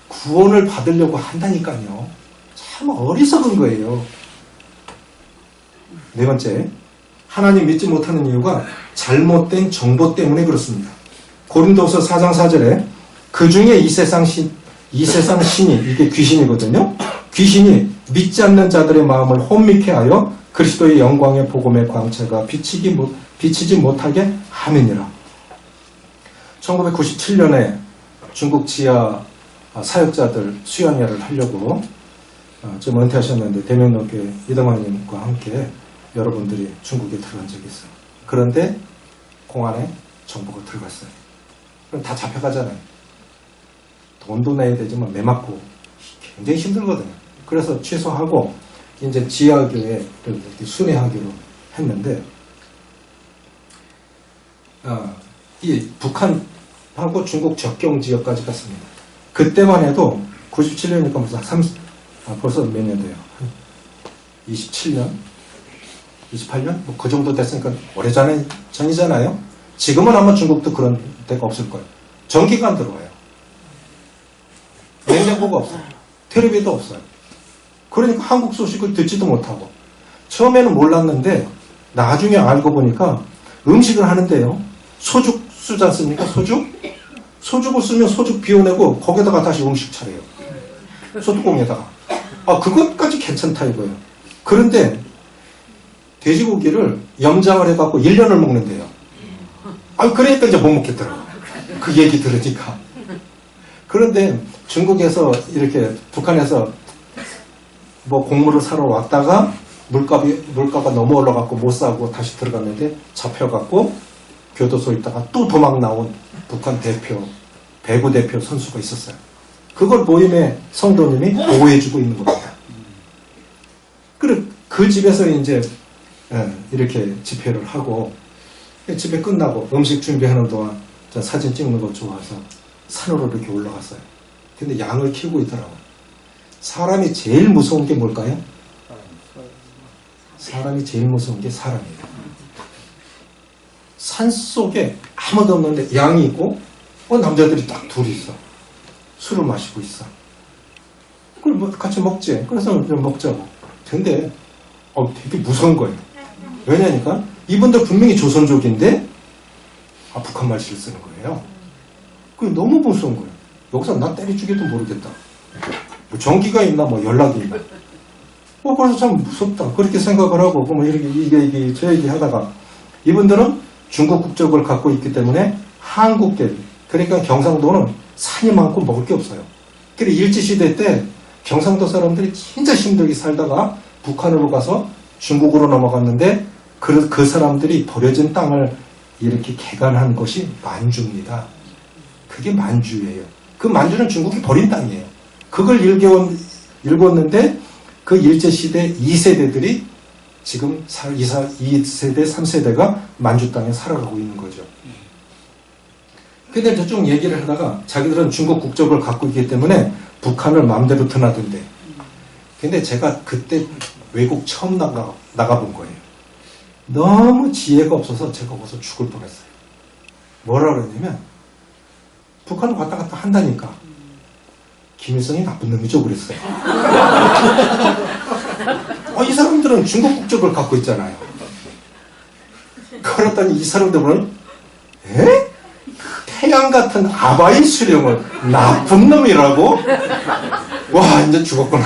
구원을 받으려고 한다니까요. 참 어리석은 거예요. 네 번째, 하나님 믿지 못하는 이유가 잘못된 정보 때문에 그렇습니다. 고린도서 4장 4절에 그 중에 이 세상 신이, 이게 귀신이거든요. 귀신이 믿지 않는 자들의 마음을 혼미케 하여 그리스도의 영광의 복음의 광채가 비치지 못하게 함이니라. 1997년에 중국 지하 사역자들 수양회를 하려고 좀 은퇴하셨는데 대면롭게 이동환님과 함께 여러분들이 중국에 들어간 적이 있어요. 그런데 공안에 정보가 들어갔어요. 그럼 다 잡혀가잖아요. 돈도 내야 되지만 매 맞고 굉장히 힘들거든요. 그래서 취소하고 이제 지하교회를 이렇게 순회하기로 했는데 이 북한하고 중국 적경 지역까지 갔습니다. 그때만 해도 97년이니까 벌써 몇 년 돼요? 27년? 28년? 뭐 그 정도 됐으니까 오래전이잖아요. 지금은 아마 중국도 그런 데가 없을 거예요. 전기가 안 들어와요. 냉장고가 없어요. 텔레비도 없어요. 그러니까 한국 소식을 듣지도 못하고 처음에는 몰랐는데 나중에 알고 보니까 음식을 하는데요. 소죽 쓰지 않습니까? 소죽을 쓰면 소죽 비워내고 거기다가 다시 음식 차려요. 소뚜껑에다가. 그것까지 괜찮다 이거예요. 그런데 돼지고기를 염장을 해갖고 1년을 먹는데요. 그러니까 이제 못 먹겠더라고요. 그 얘기 들으니까. 그런데 중국에서 이렇게 북한에서 뭐 곡물을 사러 왔다가 물가가 너무 올라갔고 못 사고 다시 들어갔는데 잡혀갖고 교도소에 있다가 또 도망 나온 북한 배구 대표 선수가 있었어요. 그걸 모임의 성도님이 보호해주고 있는 겁니다. 그 집에서 이제 이렇게 집회를 하고 집회 끝나고 음식 준비하는 동안 사진 찍는 거 좋아서 산으로 이렇게 올라갔어요. 근데 양을 키우고 있더라고요. 사람이 제일 무서운 게 뭘까요? 사람이 제일 무서운 게 사람이에요. 산 속에 아무도 없는데 양이 있고 남자들이 딱 둘이 있어. 술을 마시고 있어. 그걸 뭐 같이 먹지. 그래서 좀 먹자고. 근데 되게 무서운 거예요. 왜냐니까 이분들 분명히 조선족인데 북한 말씨를 쓰는 거예요. 그게 너무 무서운 거예요. 여기서 나 때려 죽여도 모르겠다. 뭐 전기가 있나 뭐 연락이 있나. 그래서 참 무섭다. 그렇게 생각을 하고 뭐 이게 저 얘기 하다가 이분들은 중국 국적을 갖고 있기 때문에 한국계, 그러니까 경상도는 산이 많고 먹을 게 없어요. 그래 일제시대 때 경상도 사람들이 진짜 힘들게 살다가 북한으로 가서 중국으로 넘어갔는데 그 사람들이 버려진 땅을 이렇게 개간한 것이 만주입니다. 그게 만주예요. 그 만주는 중국이 버린 땅이에요. 그걸 읽었는데 그 일제시대 2세대들이 지금 2세대, 3세대가 만주 땅에 살아가고 있는 거죠. 근데 쭉 얘기를 하다가 자기들은 중국 국적을 갖고 있기 때문에 북한을 마음대로 드나든대. 근데 제가 그때 외국 처음 나가본 거예요. 너무 지혜가 없어서 제가 거기서 죽을 뻔했어요. 뭐라 그랬냐면 북한을 왔다 갔다 한다니까 김일성이 나쁜 놈이죠 그랬어요. 이 사람들은 중국 국적을 갖고 있잖아요. 그랬더니 이 사람들은 태양 같은 아바이 수령을 나쁜 놈이라고? 와 이제 죽었구나.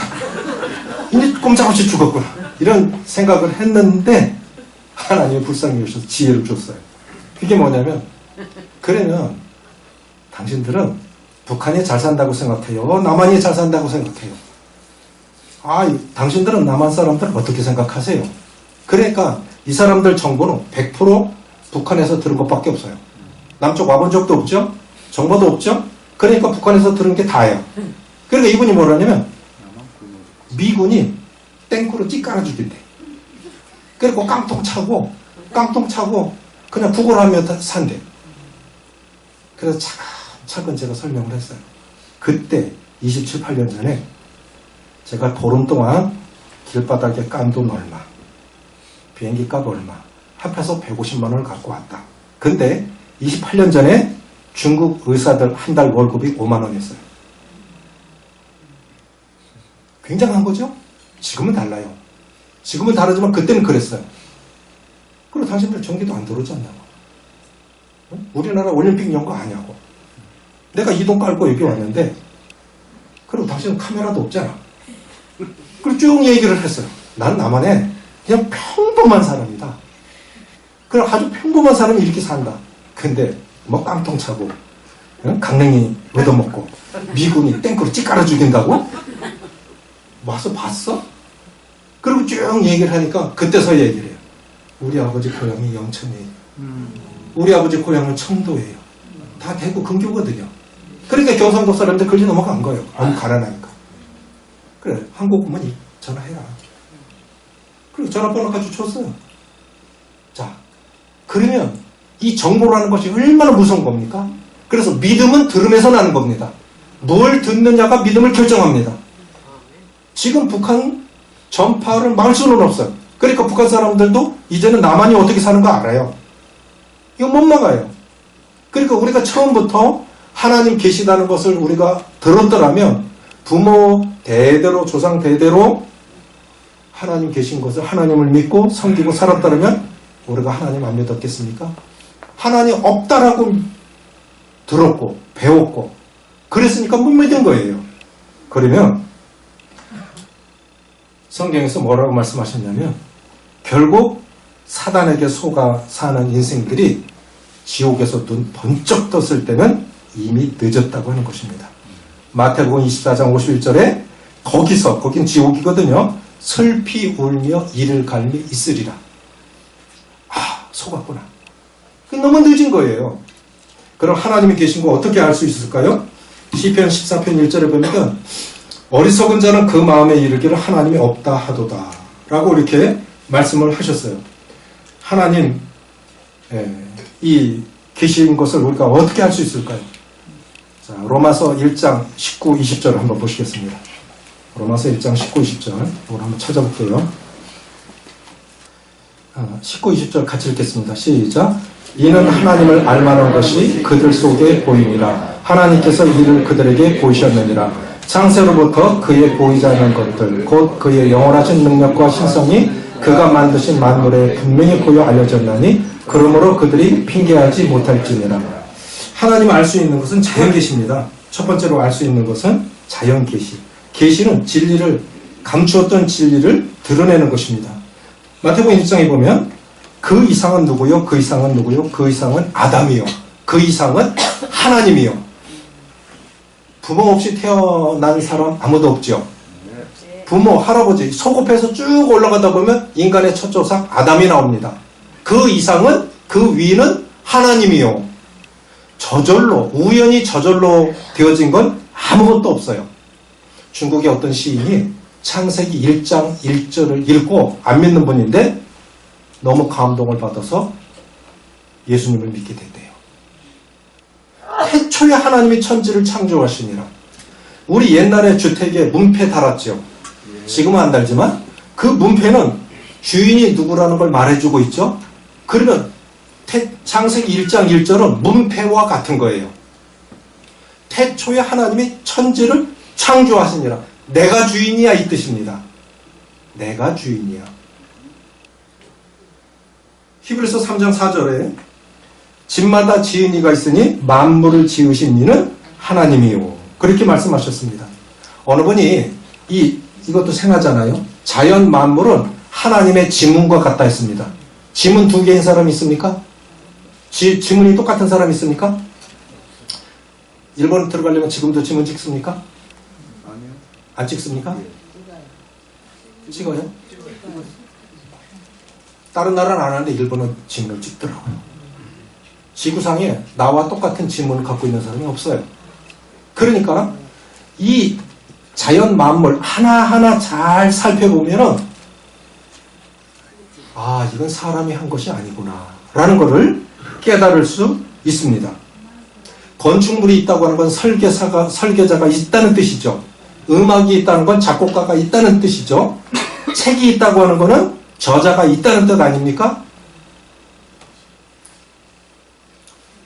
이제 꼼짝없이 죽었구나. 이런 생각을 했는데 하나님이 불쌍히 여기셔서 지혜를 줬어요. 그게 뭐냐면 그러면 당신들은 북한이 잘 산다고 생각해요? 남한이 잘 산다고 생각해요? 당신들은 남한 사람들 어떻게 생각하세요? 그러니까 이 사람들 정보는 100% 북한에서 들은 것밖에 없어요. 남쪽 와본 적도 없죠? 정보도 없죠? 그러니까 북한에서 들은 게 다예요. 그러니까 이분이 뭐라냐면 미군이 땡크로 찌깔아 죽인대. 그리고 깡통 차고 그냥 구걸하며 산대. 그래서 차근 제가 설명을 했어요. 그때 27, 8년 전에 제가 보름 동안 길바닥에 깐 돈 얼마, 비행기 값 얼마, 합해서 150만 원을 갖고 왔다. 근데 28년 전에 중국 의사들 한 달 월급이 5만 원이었어요. 굉장한 거죠? 지금은 달라요. 지금은 다르지만 그때는 그랬어요. 그리고 당신들 전기도 안 들어오지 않냐고. 우리나라 올림픽 연구 아냐고. 내가 이 돈 깔고 여기 왔는데 그리고 당신은 카메라도 없잖아. 그리고 쭉 얘기를 했어요. 난 남한에 그냥 평범한 사람이다. 그럼 아주 평범한 사람이 이렇게 산다. 근데 뭐 깡통 차고 강냉이 얻어먹고 미군이 땡크로 찌깔아 죽인다고? 와서 봤어? 그리고 쭉 얘기를 하니까 그때서 얘기를 해요. 우리 아버지 고향이 영천이에요. 우리 아버지 고향은 청도예요. 다 대구 근교거든요. 그러니까 경상도 사람들 걸리 넘어간 거예요. 너무 가난하니까. 그래, 한국 어머니 전화해라. 그리고 전화번호까지 줬어요. 자, 그러면 이 정보라는 것이 얼마나 무서운 겁니까? 그래서 믿음은 들음에서 나는 겁니다. 뭘 듣느냐가 믿음을 결정합니다. 지금 북한 전파를 막을 수는 없어요. 그러니까 북한 사람들도 이제는 남한이 어떻게 사는 거 알아요. 이거 못 막아요. 그러니까 우리가 처음부터 하나님 계시다는 것을 우리가 들었더라면 부모 대대로 조상 대대로 하나님 계신 것을 하나님을 믿고 섬기고 살았다면 우리가 하나님 안 믿었겠습니까? 하나님 없다라고 들었고 배웠고 그랬으니까 못 믿은 거예요. 그러면 성경에서 뭐라고 말씀하셨냐면 결국 사단에게 속아 사는 인생들이 지옥에서 눈 번쩍 떴을 때는 이미 늦었다고 하는 것입니다. 마태복음 24장 51절에 거긴 지옥이거든요. 슬피 울며 이를 갈미 있으리라. 속았구나. 너무 늦은 거예요. 그럼 하나님이 계신 거 어떻게 알 수 있을까요? 시편 14편 1절에 보면 어리석은 자는 그 마음에 이르기를 하나님이 없다 하도다 라고 이렇게 말씀을 하셨어요. 하나님 이 계신 것을 우리가 어떻게 알 수 있을까요? 자, 로마서 1장 19, 20절 한번 보시겠습니다. 로마서 1장 19, 20절 이걸 한번 찾아볼게요. 19, 20절 같이 읽겠습니다. 시작. 이는 하나님을 알만한 것이 그들 속에 보이니라. 하나님께서 이를 그들에게 보이셨느니라. 창세로부터 그의 보이지 않는 것들 곧 그의 영원하신 능력과 신성이 그가 만드신 만물에 분명히 보여 알려졌나니 그러므로 그들이 핑계하지 못할지니라. 하나님 알 수 있는 것은 자연계시입니다. 첫 번째로 알 수 있는 것은 자연계시. 계시는 진리를 감추었던 진리를 드러내는 것입니다. 마태복음 1장에 보면 그 이상은 누구요? 그 이상은 누구요? 그 이상은 아담이요. 그 이상은 하나님이요. 부모 없이 태어난 사람 아무도 없죠. 부모, 할아버지, 소급해서 쭉 올라가다 보면 인간의 첫 조상 아담이 나옵니다. 그 이상은 그 위는 하나님이요. 저절로, 우연히 저절로 되어진 건 아무것도 없어요. 중국의 어떤 시인이 창세기 1장 1절을 읽고 안 믿는 분인데 너무 감동을 받아서 예수님을 믿게 됐대요. 태초에 하나님이 천지를 창조하시니라. 우리 옛날에 주택에 문패 달았죠. 지금은 안 달지만 그 문패는 주인이 누구라는 걸 말해주고 있죠. 그러면 창세기 1장 1절은 문패와 같은 거예요. 태초에 하나님이 천지를 창조하시니라. 내가 주인이야 이 뜻입니다. 내가 주인이야. 히브리서 3장 4절에 집마다 지은 이가 있으니 만물을 지으신 이는 하나님이요. 그렇게 말씀하셨습니다. 어느 분이 이것도 생하잖아요. 자연 만물은 하나님의 지문과 같다 했습니다. 지문 두 개인 사람 있습니까? 지문이 똑같은 사람 있습니까? 일본 들어가려면 지금도 지문 찍습니까? 아니요. 안 찍습니까? 찍어요? 다른 나라는 안 하는데 일본은 지문을 찍더라고요. 지구상에 나와 똑같은 지문을 갖고 있는 사람이 없어요. 그러니까 이 자연 만물 하나하나 잘 살펴보면은 이건 사람이 한 것이 아니구나 라는 것을 깨달을 수 있습니다. 건축물이 있다고 하는 건 설계자가 있다는 뜻이죠. 음악이 있다는 건 작곡가가 있다는 뜻이죠. 책이 있다고 하는 것은 저자가 있다는 뜻 아닙니까?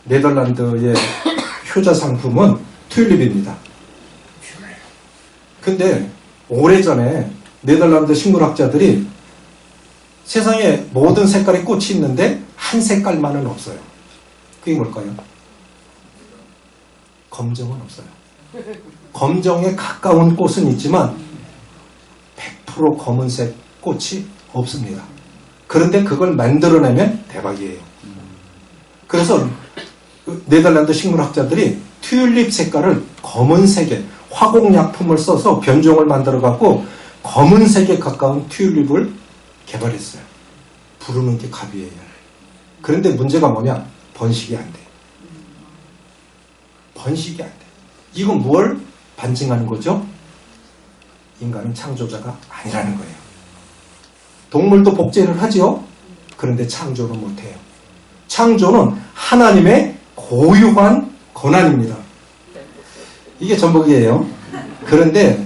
네덜란드의 효자 상품은 튤립입니다. 근데 오래전에 네덜란드 식물학자들이 세상에 모든 색깔의 꽃이 있는데 한 색깔만은 없어요. 그게 뭘까요? 검정은 없어요. 검정에 가까운 꽃은 있지만 100% 검은색 꽃이 없습니다. 그런데 그걸 만들어내면 대박이에요. 그래서 네덜란드 식물학자들이 튤립 색깔을 검은색에 화공약품을 써서 변종을 만들어 갖고 검은색에 가까운 튤립을 개발했어요. 부르는 게 갑이에요. 그런데 문제가 뭐냐? 번식이 안 돼. 번식이 안 돼. 이건 뭘 반증하는 거죠? 인간은 창조자가 아니라는 거예요. 동물도 복제를 하지요. 그런데 창조는 못해요. 창조는 하나님의 고유한 권한입니다. 이게 전복이에요. 그런데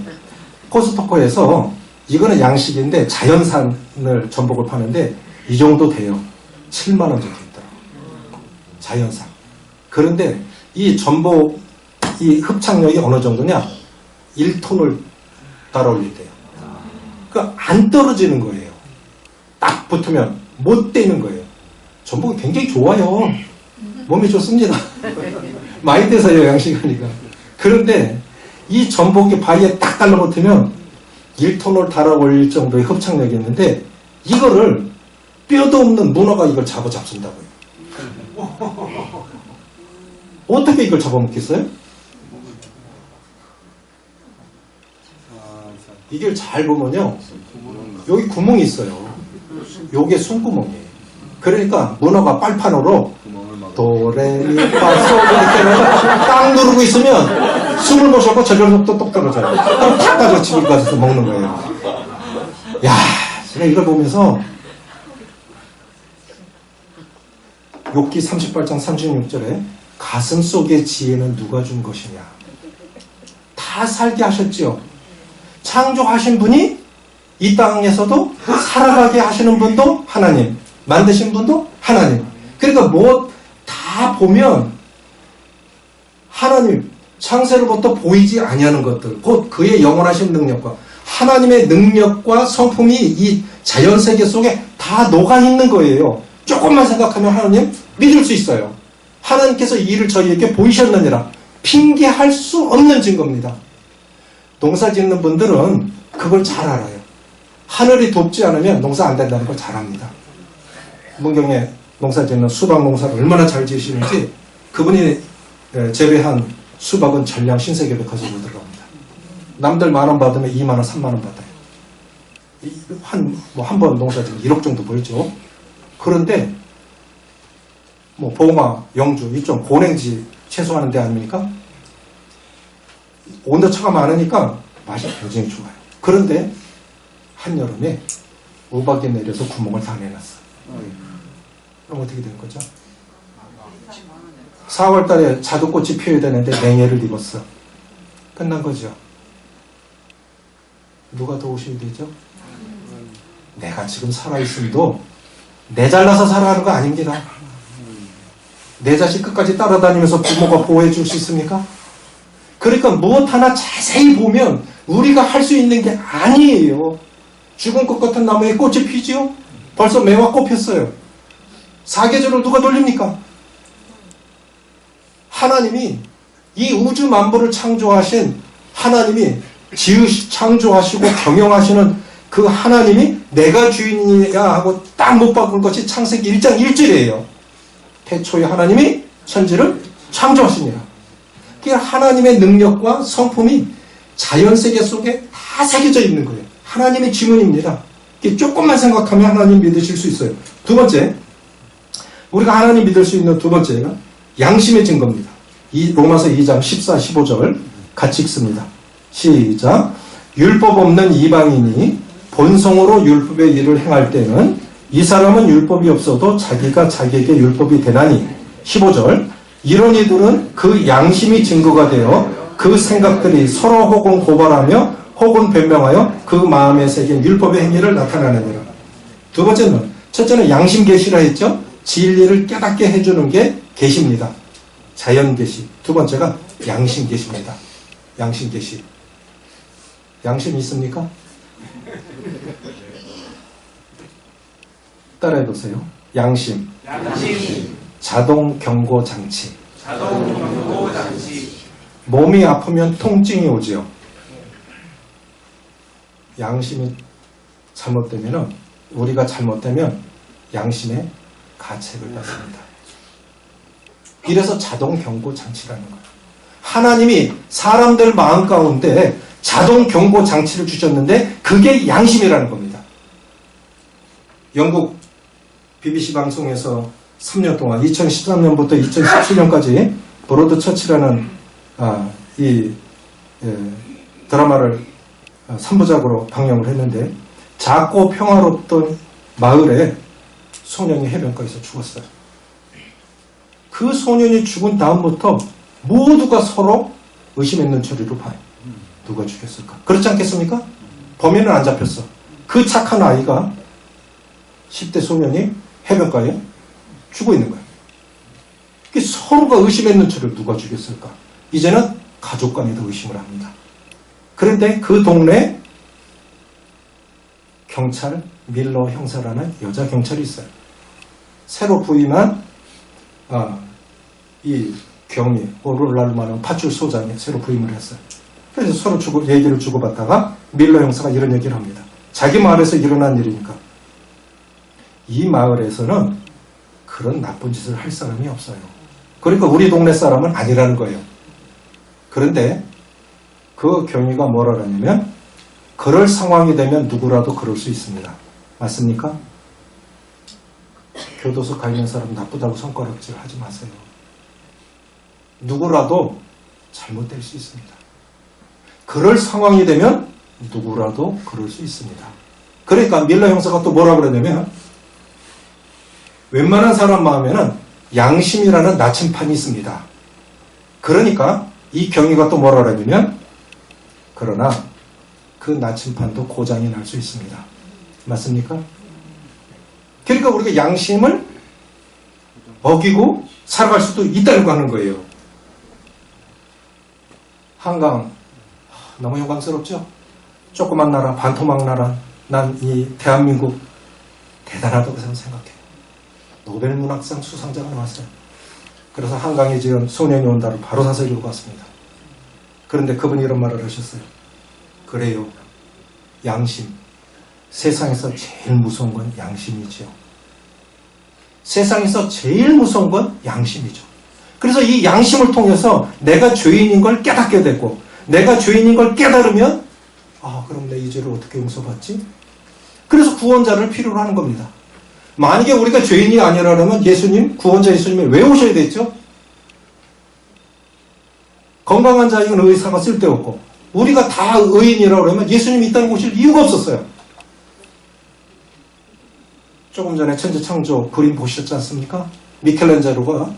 코스토코에서 이거는 양식인데 자연산을 전복을 파는데 이 정도 돼요. 7만 원 정도 있더라고요. 자연산. 그런데 이 전복 이 흡착력이 어느 정도냐? 1톤을 달아올릴 때요. 그러니까 안 떨어지는 거예요. 딱 붙으면 못 떼는 거예요. 전복이 굉장히 좋아요. 몸에 좋습니다. 많이 떼서요, 양식하니까. 그런데 이 전복이 바위에 딱 달라붙으면 1톤을 달아올릴 정도의 흡착력이 있는데 이거를 뼈도 없는 문어가 이걸 잡순다고요. 어떻게 이걸 잡아먹겠어요? 이걸 잘 보면요. 여기 구멍이 있어요. 요게 숨구멍이에요. 그러니까 문어가 빨판으로 도레미파솔 이렇게 딱 누르고 있으면 숨을 못 쉬고 저절로 똑 떨어져요. 탁 가서 집을 가서 먹는 거예요. 야, 제가 이걸 보면서 욥기 38장 36절에 가슴 속의 지혜는 누가 준 것이냐. 다 살게 하셨지요. 창조하신 분이 이 땅에서도 살아가게 하시는 분도 하나님, 만드신 분도 하나님. 그러니까 뭐 다 보면 하나님, 창세로부터 보이지 아니하는 것들, 곧 그의 영원하신 능력과 하나님의 능력과 성품이 이 자연세계 속에 다 녹아있는 거예요. 조금만 생각하면 하나님 믿을 수 있어요. 하나님께서 이 일을 저희에게 보이셨느니라. 핑계할 수 없는 증거입니다. 농사 짓는 분들은 그걸 잘 알아요. 하늘이 돕지 않으면 농사 안 된다는 걸 잘 압니다. 문경에 농사 짓는 수박 농사를 얼마나 잘 지으시는지 그분이 재배한 수박은 전량 신세계백화점으로 들어갑니다. 남들 10,000원 받으면 20,000원, 30,000원 받아요. 한 번 농사 지면 1억 정도 벌죠. 그런데 뭐 봉화, 영주 이쪽 고랭지 채소하는 데 아닙니까? 온도차가 많으니까 맛이 굉장히 좋아요. 그런데 한여름에 우박이 내려서 구멍을 다 내놨어. 그럼 어떻게 된 거죠? 4월 달에 자두꽃이 피어야 되는데 냉해를 입었어. 끝난 거죠. 누가 도우셔야 되죠? 내가 지금 살아있음도 내 잘나서 살아가는 거 아닙니다. 내 자식 끝까지 따라다니면서 부모가 보호해 줄 수 있습니까? 그러니까 무엇 하나 자세히 보면 우리가 할 수 있는 게 아니에요. 죽은 것 같은 나무에 꽃이 피지요? 벌써 매화 꽃 폈어요. 사계절을 누가 돌립니까? 하나님이 이 우주 만물을 창조하신 하나님이 창조하시고 경영하시는 그 하나님이 내가 주인이야 하고 딱 못 박은 것이 창세기 1장 1절이에요. 태초에 하나님이 천지를 창조하십니다. 그 하나님의 능력과 성품이 자연세계 속에 다 새겨져 있는 거예요. 하나님의 지문입니다. 조금만 생각하면 하나님 믿으실 수 있어요. 두 번째, 우리가 하나님 믿을 수 있는 두 번째가 양심의 증거입니다. 로마서 2장 14, 15절 같이 읽습니다. 시작. 율법 없는 이방인이 본성으로 율법의 일을 행할 때는 이 사람은 율법이 없어도 자기가 자기에게 율법이 되나니. 15절. 이런 이들은 그 양심이 증거가 되어 그 생각들이 서로 혹은 고발하며 혹은 변명하여 그 마음에 새긴 율법의 행위를 나타내느니라. 두 번째는, 첫째는 양심 계시라 했죠. 진리를 깨닫게 해주는 게 계시입니다. 자연 계시. 두 번째가 양심 계시입니다. 양심 계시. 양심 있습니까? 따라해 보세요. 양심. 자동 경고 장치. 몸이 아프면 통증이 오지요. 양심이 잘못되면, 우리가 잘못되면 양심의 가책을 받습니다. 이래서 자동 경고 장치라는 거예요. 하나님이 사람들 마음 가운데 자동 경고 장치를 주셨는데 그게 양심이라는 겁니다. 영국 BBC 방송에서 3년 동안 2013년부터 2017년까지 브로드 처치라는 드라마를 3부작으로 방영을 했는데, 작고 평화롭던 마을에 소년이 해변가에서 죽었어요. 그 소년이 죽은 다음부터 모두가 서로 의심했는 처리로 봐요. 누가 죽였을까? 그렇지 않겠습니까? 범인은 안 잡혔어. 그 착한 아이가, 10대 소년이 해변가에 죽어 있는 거예요. 서로가 의심했는 처리를 누가 죽였을까? 이제는 가족 간에도 의심을 합니다. 그런데 그 동네에 경찰 밀러 형사라는 여자 경찰이 있어요. 새로 부임한 이 경위, 오르랄마는 파출소장이 새로 부임을 했어요. 그래서 서로 얘기를 주고받다가 밀러 형사가 이런 얘기를 합니다. 자기 마을에서 일어난 일이니까. 이 마을에서는 그런 나쁜 짓을 할 사람이 없어요. 그러니까 우리 동네 사람은 아니라는 거예요. 그런데 그 경위가 뭐라 그러냐면, 그럴 상황이 되면 누구라도 그럴 수 있습니다. 맞습니까? 교도소 가 있는 사람 나쁘다고 손가락질 하지 마세요. 누구라도 잘못될 수 있습니다. 그럴 상황이 되면 누구라도 그럴 수 있습니다. 그러니까 밀러 형사가 또 뭐라 그러냐면, 웬만한 사람 마음에는 양심이라는 나침판이 있습니다. 그러니까 이 경위가 또 뭐라 그러냐면, 그러나 그 나침판도 고장이 날 수 있습니다. 맞습니까? 그러니까 우리가 양심을 어기고 살아갈 수도 있다고 하는 거예요. 한강, 너무 영광스럽죠? 조그만 나라, 반토막 나라, 난 이 대한민국 대단하다고 생각해요. 노벨 문학상 수상자가 나왔어요. 그래서 한강에 지금 소년이 온다를 바로 사서 이루고 왔습니다. 그런데 그분이 이런 말을 하셨어요. 그래요. 양심. 세상에서 제일 무서운 건 양심이죠. 세상에서 제일 무서운 건 양심이죠. 그래서 이 양심을 통해서 내가 죄인인 걸 깨닫게 되고, 내가 죄인인 걸 깨달으면, 그럼 내 이 죄를 어떻게 용서받지? 그래서 구원자를 필요로 하는 겁니다. 만약에 우리가 죄인이 아니라면 예수님, 구원자 예수님이 왜 오셔야 됐죠? 건강한 자에게는 의사가 쓸데없고 우리가 다 의인이라고 그러면 예수님이 이 땅에 오실 이유가 없었어요. 조금 전에 천지창조 그림 보셨지 않습니까? 미켈란젤로가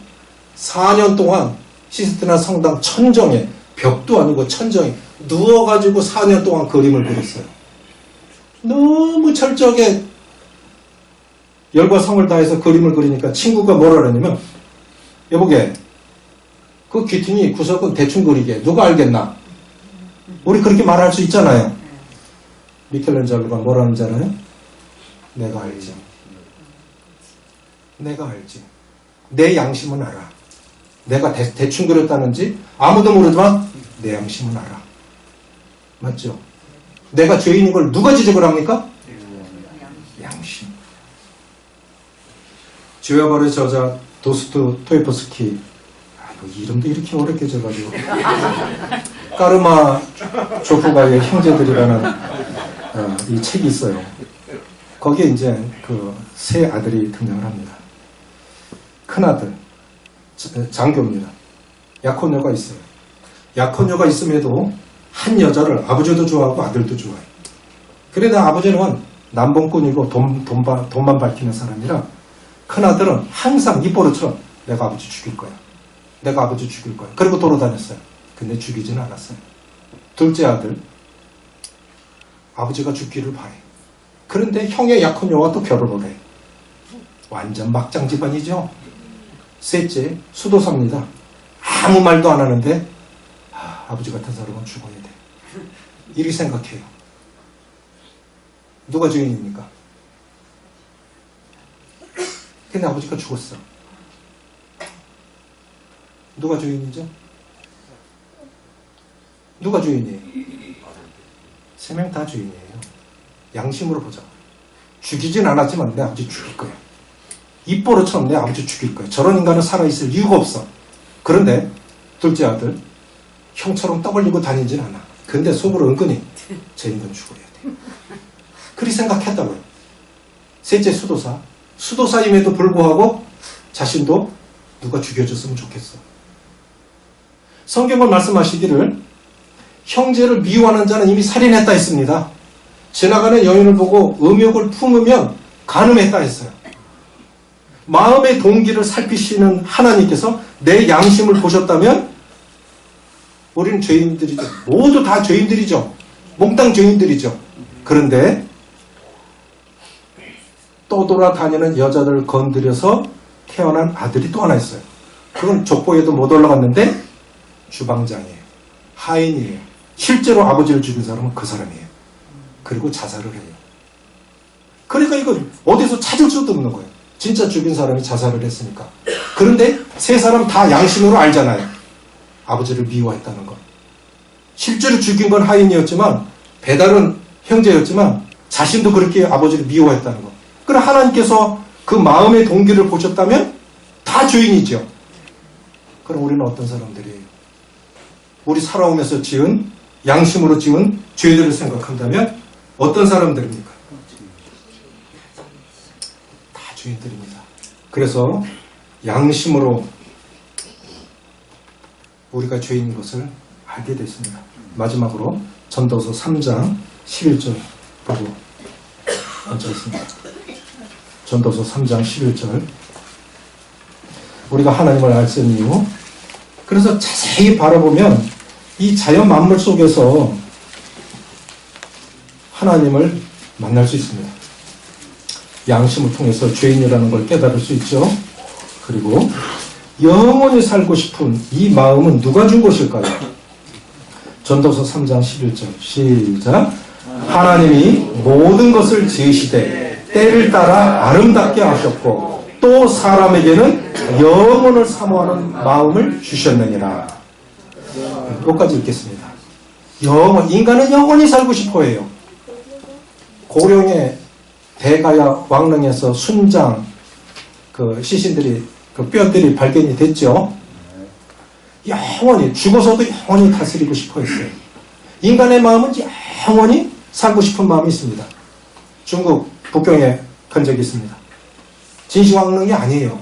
4년 동안 시스티나 성당 천정에, 벽도 아니고 천정에 누워가지고 4년 동안 그림을 그렸어요. 너무 철저하게 열과 성을 다해서 그림을 그리니까 친구가 뭐라 그러냐면, 여보게 그 귀퉁이 구석은 대충 그리게 누가 알겠나? 우리 그렇게 말할 수 있잖아요. 미켈란젤로가 뭐라는지 알아요? 내가 알지. 내가 알지. 내 양심은 알아. 내가 대충 그렸다는지 아무도 모르지만 내 양심은 알아. 맞죠? 내가 죄인인 걸 누가 지적을 합니까? 양심. 죄와 벌의 저자 도스토예프스키, 이름도 이렇게 어렵게 적어가지고 까르마조프가의 형제들이라는 이 책이 있어요. 거기에 이제 그 세 아들이 등장을 합니다. 큰아들 장교입니다. 약혼녀가 있어요. 약혼녀가 있음에도 한 여자를 아버지도 좋아하고 아들도 좋아해요. 그런데 아버지는 남봉꾼이고 돈만 밝히는 사람이라 큰아들은 항상 입버릇처럼 내가 아버지 죽일 거야. 내가 아버지 죽일 거야. 그리고 돌아다녔어요. 근데 죽이지는 않았어요. 둘째 아들, 아버지가 죽기를 바래. 그런데 형의 약혼녀와 또 결혼을 해. 완전 막장 집안이죠. 셋째, 수도사입니다. 아무 말도 안 하는데 아버지 같은 사람은 죽어야 돼. 이렇게 생각해요. 누가 죄인입니까? 근데 아버지가 죽었어. 누가 죄인이죠? 누가 죄인이에요? 세 명 다 죄인이에요. 양심으로 보자. 죽이진 않았지만 내 아버지 죽일 거야. 입버릇처럼 내 아버지 죽일 거야. 저런 인간은 살아있을 이유가 없어. 그런데 둘째 아들, 형처럼 떠벌리고 다니진 않아. 근데 속으로 은근히 저 인간 죽어야 돼. 그렇게 생각했다고요. 셋째 수도사, 수도사임에도 불구하고 자신도 누가 죽여줬으면 좋겠어. 성경은 말씀하시기를 형제를 미워하는 자는 이미 살인했다 했습니다. 지나가는 여인을 보고 음욕을 품으면 간음했다 했어요. 마음의 동기를 살피시는 하나님께서 내 양심을 보셨다면 우리는 죄인들이죠. 모두 다 죄인들이죠. 몽땅 죄인들이죠. 그런데 떠돌아다니는 여자들을 건드려서 태어난 아들이 또 하나 있어요. 그건 족보에도 못 올라갔는데 주방장이에요. 하인이에요. 실제로 아버지를 죽인 사람은 그 사람이에요. 그리고 자살을 해요. 그러니까 이걸 어디서 찾을 수도 없는 거예요. 진짜 죽인 사람이 자살을 했으니까. 그런데 세 사람 다 양심으로 알잖아요. 아버지를 미워했다는 것. 실제로 죽인 건 하인이었지만 배달은 형제였지만 자신도 그렇게 아버지를 미워했다는 것. 그럼 하나님께서 그 마음의 동기를 보셨다면 다 죄인이죠. 그럼 우리는 어떤 사람들이에요? 우리 살아오면서 지은 양심으로 지은 죄들을 생각한다면 어떤 사람들입니까? 다 죄인들입니다. 그래서 양심으로 우리가 죄인인 것을 알게 됐습니다. 마지막으로 전도서 3장 11절 보고 앉아있습니다. 전도서 3장 11절. 우리가 하나님을 알 수 있는 이유. 그래서 자세히 바라보면 이 자연 만물 속에서 하나님을 만날 수 있습니다. 양심을 통해서 죄인이라는 걸 깨달을 수 있죠. 그리고 영원히 살고 싶은 이 마음은 누가 준 것일까요? 전도서 3장 11절 시작. 하나님이 모든 것을 지으시되 때를 따라 아름답게 하셨고 또 사람에게는 영원을 사모하는 마음을 주셨느니라. 여기까지 읽겠습니다. 인간은 영원히 살고 싶어 해요. 고령의 대가야 왕릉에서 순장 그 시신들이 그 뼈들이 발견이 됐죠. 영원히 죽어서도 영원히 다스리고 싶어 했어요. 인간의 마음은 영원히 살고 싶은 마음이 있습니다. 중국 북경에 간 적이 있습니다. 진시황릉이 아니에요.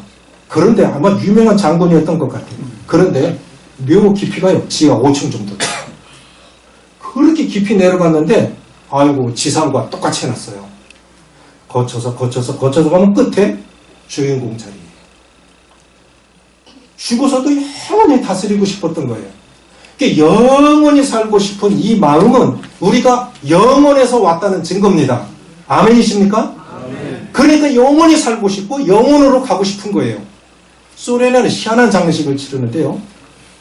그런데 아마 유명한 장군이었던 것 같아요. 그런데 묘 깊이가요. 지하 5층 정도 돼요. 그렇게 깊이 내려갔는데 아이고 지상과 똑같이 해놨어요. 거쳐서 가면 끝에 주인공 자리예요. 죽어서도 영원히 다스리고 싶었던 거예요. 그러니까 영원히 살고 싶은 이 마음은 우리가 영원에서 왔다는 증거입니다. 아멘이십니까? 아멘. 그러니까 영원히 살고 싶고 영원으로 가고 싶은 거예요. 소련에는 희한한 장례식을 치르는데요.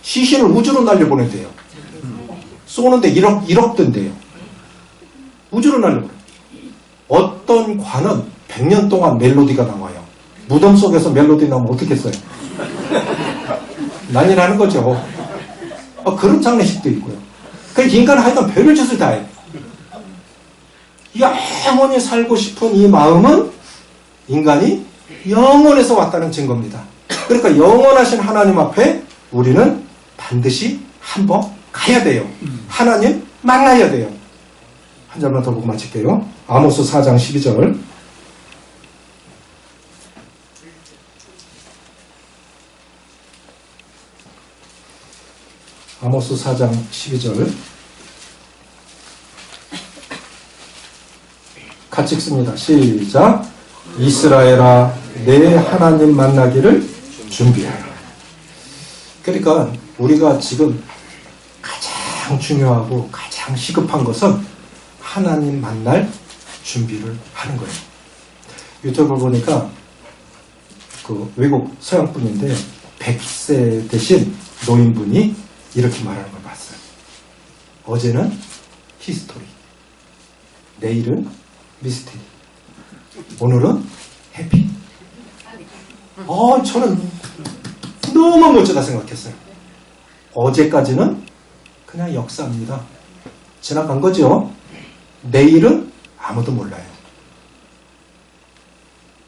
시신을 우주로 날려보낸대요. 쏘는데 1억 든대요. 우주로 날려보내. 어떤 관은 100년 동안 멜로디가 나와요. 무덤 속에서 멜로디 나오면 어떻겠어요? 난리 나는 거죠. 그런 장례식도 있고요. 그러니까 인간은 하여간 별별 짓을 다 해요. 영원히 살고 싶은 이 마음은 인간이 영원에서 왔다는 증거입니다. 그러니까 영원하신 하나님 앞에 우리는 반드시 한번 가야 돼요. 하나님 만나야 돼요. 한 절만 더 보고 마칠게요. 아모스 4장 12절. 아모스 4장 12절. 같이 읽습니다. 시작. 이스라엘아, 내 하나님 만나기를 준비하라. 그러니까 우리가 지금 가장 중요하고 가장 시급한 것은 하나님 만날 준비를 하는 거예요. 유튜브 보니까 그 외국 서양분인데 100세 되신 노인분이 이렇게 말하는 걸 봤어요. 어제는 히스토리, 내일은 미스테리, 오늘은 해피. 저는 너무 멋지다 생각했어요. 어제까지는 그냥 역사입니다. 지나간 거죠. 내일은 아무도 몰라요.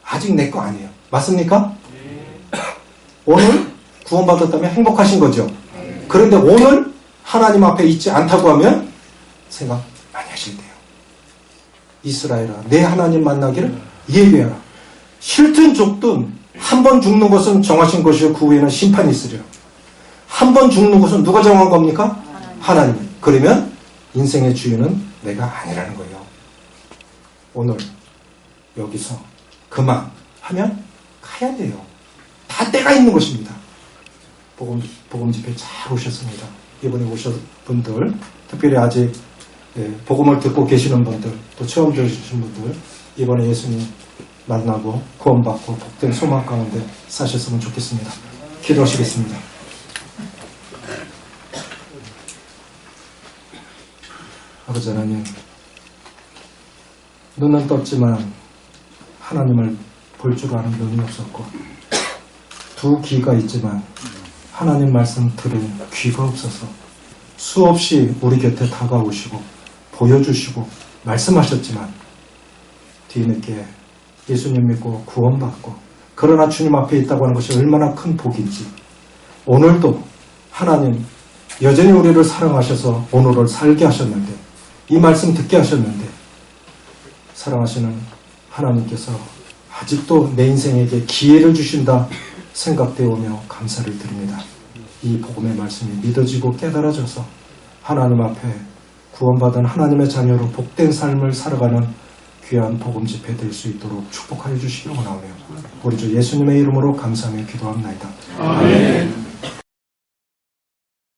아직 내 거 아니에요. 맞습니까? 오늘 구원받았다면 행복하신 거죠. 그런데 오늘 하나님 앞에 있지 않다고 하면 생각 많이 하실 때요. 이스라엘아, 내 하나님 만나기를 예비하라. 싫든 좋든 한 번 죽는 것은 정하신 것이요 그 후에는 심판이 있으리라. 한 번 죽는 것은 누가 정한 겁니까? 하나님. 그러면 인생의 주인은 내가 아니라는 거예요. 오늘 여기서 그만 하면 가야 돼요. 다 때가 있는 것입니다. 복음 집회 잘 오셨습니다. 이번에 오신 분들, 특별히 아직 복음을 듣고 계시는 분들, 또 처음 들으신 분들, 이번에 예수님 만나고 구원받고 복된 소망 가운데 사셨으면 좋겠습니다. 기도하시겠습니다. 아버지 하나님, 눈은 떴지만 하나님을 볼 줄 아는 눈이 없었고, 두 귀가 있지만 하나님 말씀 들은 귀가 없어서 수없이 우리 곁에 다가오시고 보여주시고 말씀하셨지만 뒤늦게 예수님 믿고 구원받고 그러나 주님 앞에 있다고 하는 것이 얼마나 큰 복인지, 오늘도 하나님 여전히 우리를 사랑하셔서 오늘을 살게 하셨는데, 이 말씀 듣게 하셨는데, 사랑하시는 하나님께서 아직도 내 인생에게 기회를 주신다 생각되오며 감사를 드립니다. 이 복음의 말씀이 믿어지고 깨달아져서 하나님 앞에 구원받은 하나님의 자녀로 복된 삶을 살아가는 귀한 복음 집회 될 수 있도록 축복하여 주시기 원하오며 우리 주 예수님의 이름으로 감사하며 기도합나이다. 아멘.